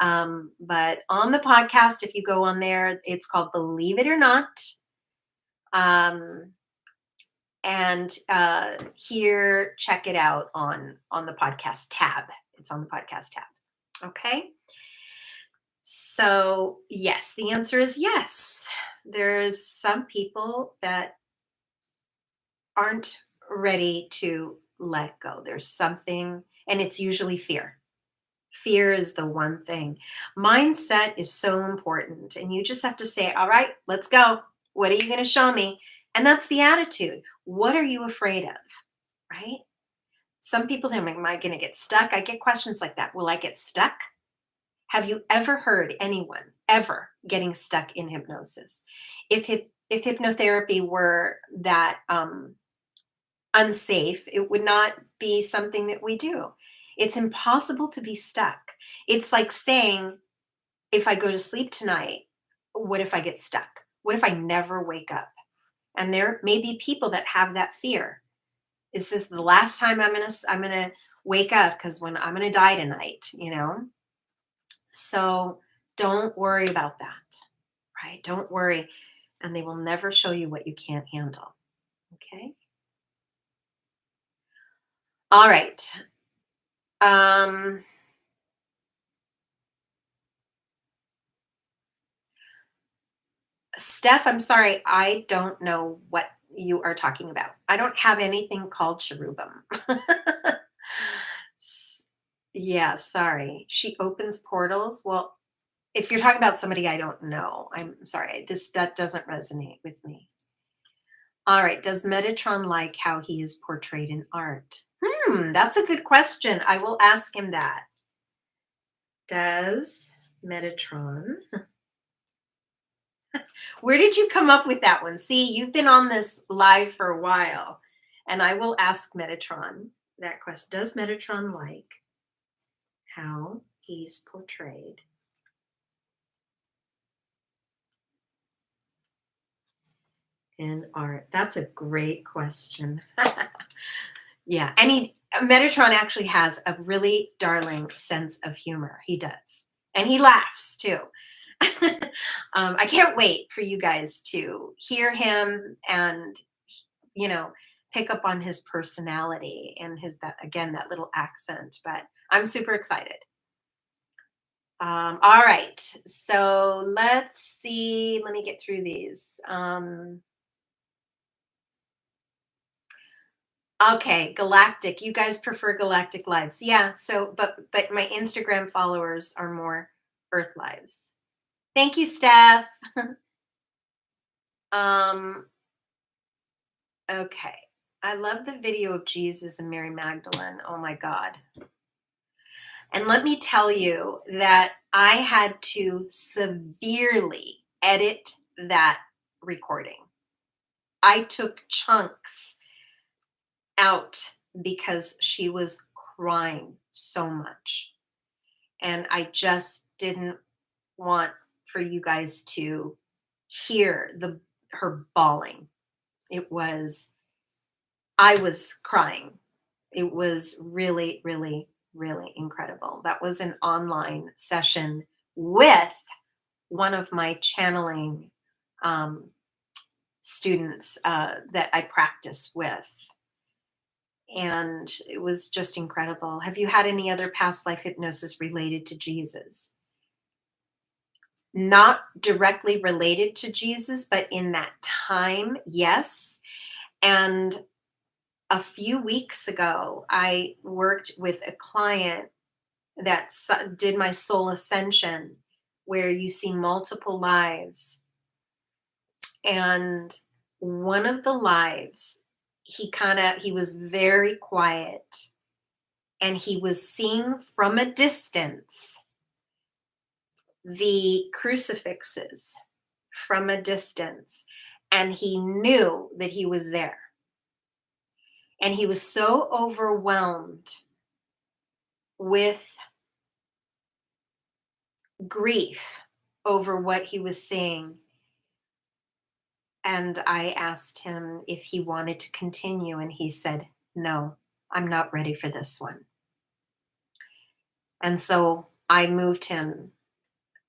But on the podcast, if you go on there, it's called Believe It or Not. Um, and here, check it out on the podcast tab. It's on the podcast tab. Okay. So yes, the answer is yes. There's some people that aren't ready to let go. There's something, and it's usually fear. Fear is the one thing. Mindset is so important. And you just have to say, all right, let's go. What are you going to show me? And that's the attitude. What are you afraid of? Right? Some people think, am I going to get stuck? I get questions like that. Will I get stuck? Have you ever heard anyone ever getting stuck in hypnosis? If hypnotherapy were that unsafe, it would not be something that we do. It's impossible to be stuck. It's like saying, if I go to sleep tonight, what if I get stuck? What if I never wake up? And there may be people that have that fear. Is this the last time I'm gonna wake up because when I'm gonna die tonight? So don't worry about that, right? Don't worry. And they will never show you what you can't handle. Okay. All right. Um, Steph, I'm sorry, I don't know what you are talking about. I don't have anything called cherubim. Yeah, sorry. She opens portals. Well, if you're talking about somebody I don't know, I'm sorry. That doesn't resonate with me. All right. Does Metatron like how he is portrayed in art? That's a good question. I will ask him that. Does Metatron? Where did you come up with that one? See, you've been on this live for a while, and I will ask Metatron that question. Does Metatron like how he's portrayed in art? That's a great question. Yeah, and Metatron actually has a really darling sense of humor. He does, and he laughs too. I can't wait for you guys to hear him and you know pick up on his personality and his that again that little accent. But I'm super excited. All right, so let's see. Let me get through these. Okay, galactic. You guys prefer galactic lives. Yeah, so but my Instagram followers are more Earth lives. Thank you, Steph. Um, okay. I love the video of Jesus and Mary Magdalene. Oh my God. And let me tell you that I had to severely edit that recording. I took chunks out because she was crying so much. And I just didn't want for you guys to hear her bawling. It was I was crying. It was really, really, really incredible. That was an online session with one of my channeling um, students that I practice with. And it was just incredible. Have you had any other past life hypnosis related to Jesus? Not directly related to Jesus, but in that time, yes. And a few weeks ago, I worked with a client that did my soul ascension, where you see multiple lives. And one of the lives, he was very quiet and he was seeing from a distance the crucifixes from a distance. And he knew that he was there. And he was so overwhelmed with grief over what he was seeing. And I asked him if he wanted to continue, and he said, "No, I'm not ready for this one." And so I moved him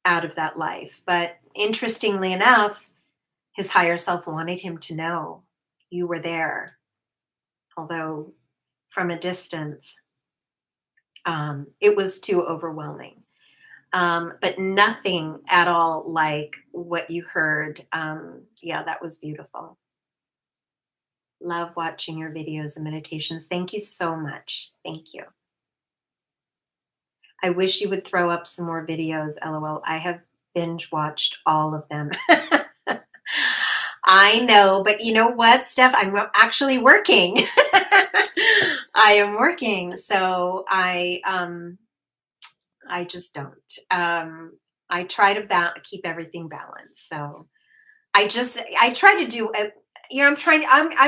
out of that life. But interestingly enough, his higher self wanted him to know you were there, although from a distance, it was too overwhelming. But nothing at all like what you heard. Yeah, that was beautiful. Love watching your videos and meditations. Thank you so much. Thank you. I wish you would throw up some more videos, LOL. I have binge watched all of them. I know, but you know what, Steph? I'm actually working. I am working, so I just don't. I try to keep everything balanced. So I try to do I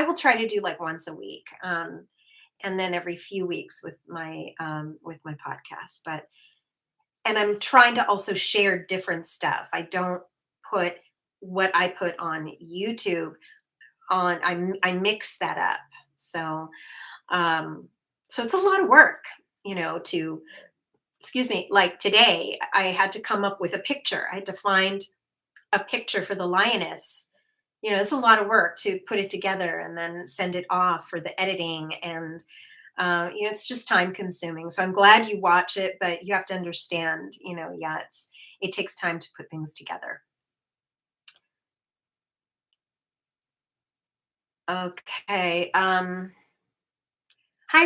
will try to do like once a week, and then every few weeks with my podcast. And I'm trying to also share different stuff. I don't put what I put on YouTube on. I mix that up. So so it's a lot of work, to excuse me, like today, I had to come up with a picture. I had to find a picture for the lioness. It's a lot of work to put it together and then send it off for the editing. And, it's just time consuming. So I'm glad you watch it, but you have to understand, yeah, it takes time to put things together. Okay. Hi,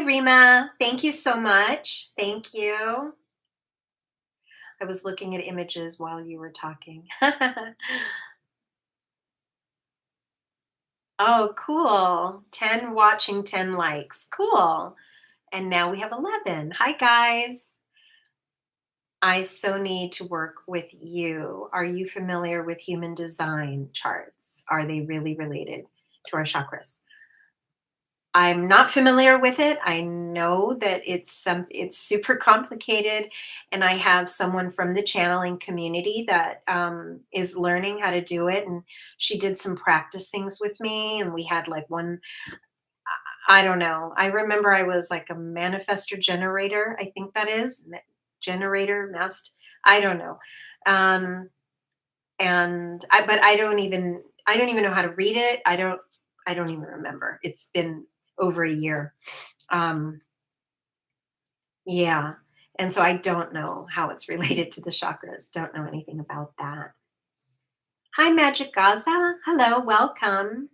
Rima. Thank you so much. Thank you. I was looking at images while you were talking. Oh, cool. 10 watching, 10 likes. Cool. And now we have 11. Hi, guys. I so need to work with you. Are you familiar with human design charts? Are they really related to our chakras? I'm not familiar with it. I know that it's super complicated, and I have someone from the channeling community that is learning how to do it, and she did some practice things with me, and we had like one. I don't know. I remember I was like a manifestor generator. I think that is generator mast. I don't know. Um, but I don't even know how to read it. I don't even remember. It's been over a year. Um, yeah. And so I don't know how it's related to the chakras. Don't know anything about that. Hi, Magic Gaza. Hello, welcome.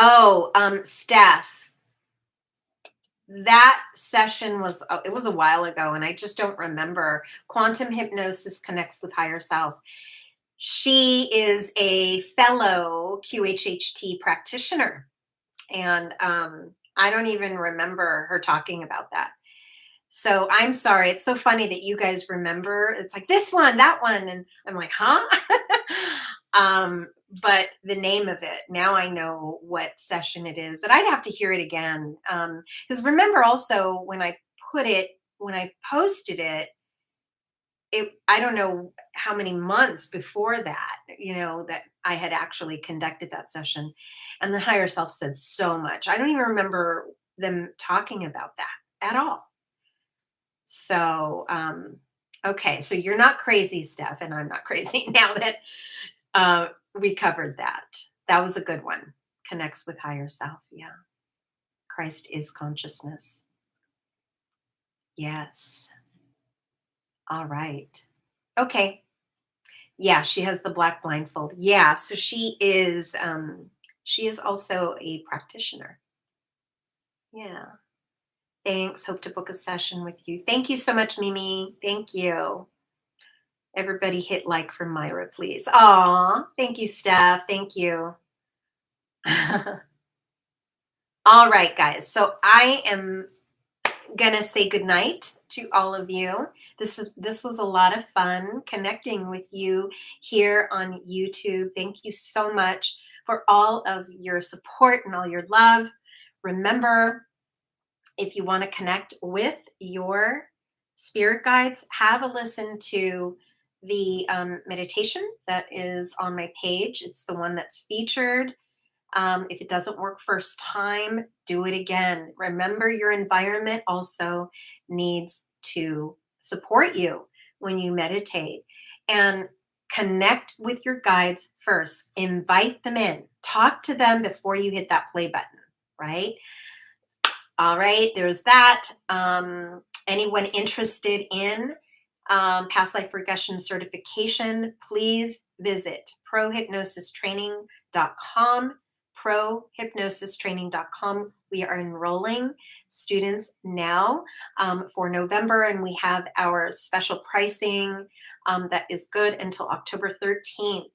Oh, Steph, that session was it was a while ago, and I just don't remember. Quantum hypnosis connects with higher self. She is a fellow QHHT practitioner, and I don't even remember her talking about that. So I'm sorry. It's so funny that you guys remember. It's like this one, that one, and I'm like, huh? um, but the name of it, now I know what session it is. But I'd have to hear it again. Because remember also when I posted it, I don't know how many months before that, that I had actually conducted that session. And the higher self said so much. I don't even remember them talking about that at all. So, okay, so you're not crazy, Steph, and I'm not crazy now that we covered that. That was a good one. Connects with higher self. Yeah. Christ is consciousness. Yes. All right. Okay. Yeah, she has the black blindfold. Yeah, so she is also a practitioner. Yeah. Thanks. Hope to book a session with you. Thank you so much, Mimi. Thank you. Everybody hit like for Myra, please. Aw, thank you, Steph. Thank you. All right, guys. So I am gonna say goodnight to all of you. This was a lot of fun connecting with you here on YouTube. Thank you so much for all of your support and all your love. Remember, if you want to connect with your spirit guides, have a listen to the meditation that is on my page. It's the one that's featured. If it doesn't work first time, do it again. Remember, your environment also needs to support you when you meditate. And connect with your guides first. Invite them in. Talk to them before you hit that play button, right? All right, there's that. Anyone interested in past life regression certification, please visit prohypnosistraining.com. Prohypnosistraining.com. We are enrolling students now for November, and we have our special pricing that is good until October 13th.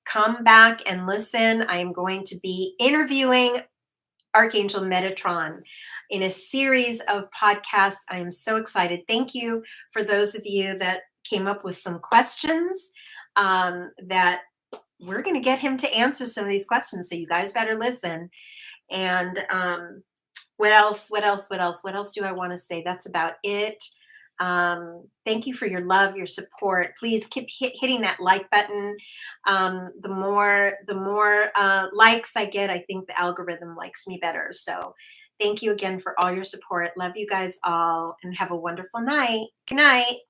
Come back and listen. I am going to be interviewing Archangel Metatron in a series of podcasts. I am so excited. Thank you for those of you that came up with some questions that we're going to get him to answer some of these questions. So you guys better listen. And what else? What else? What else? What else do I want to say? That's about it. Thank you for your love, your support. Please keep hitting that like button. The more likes I get, I think the algorithm likes me better. So thank you again for all your support. Love you guys all, and have a wonderful night. Good night.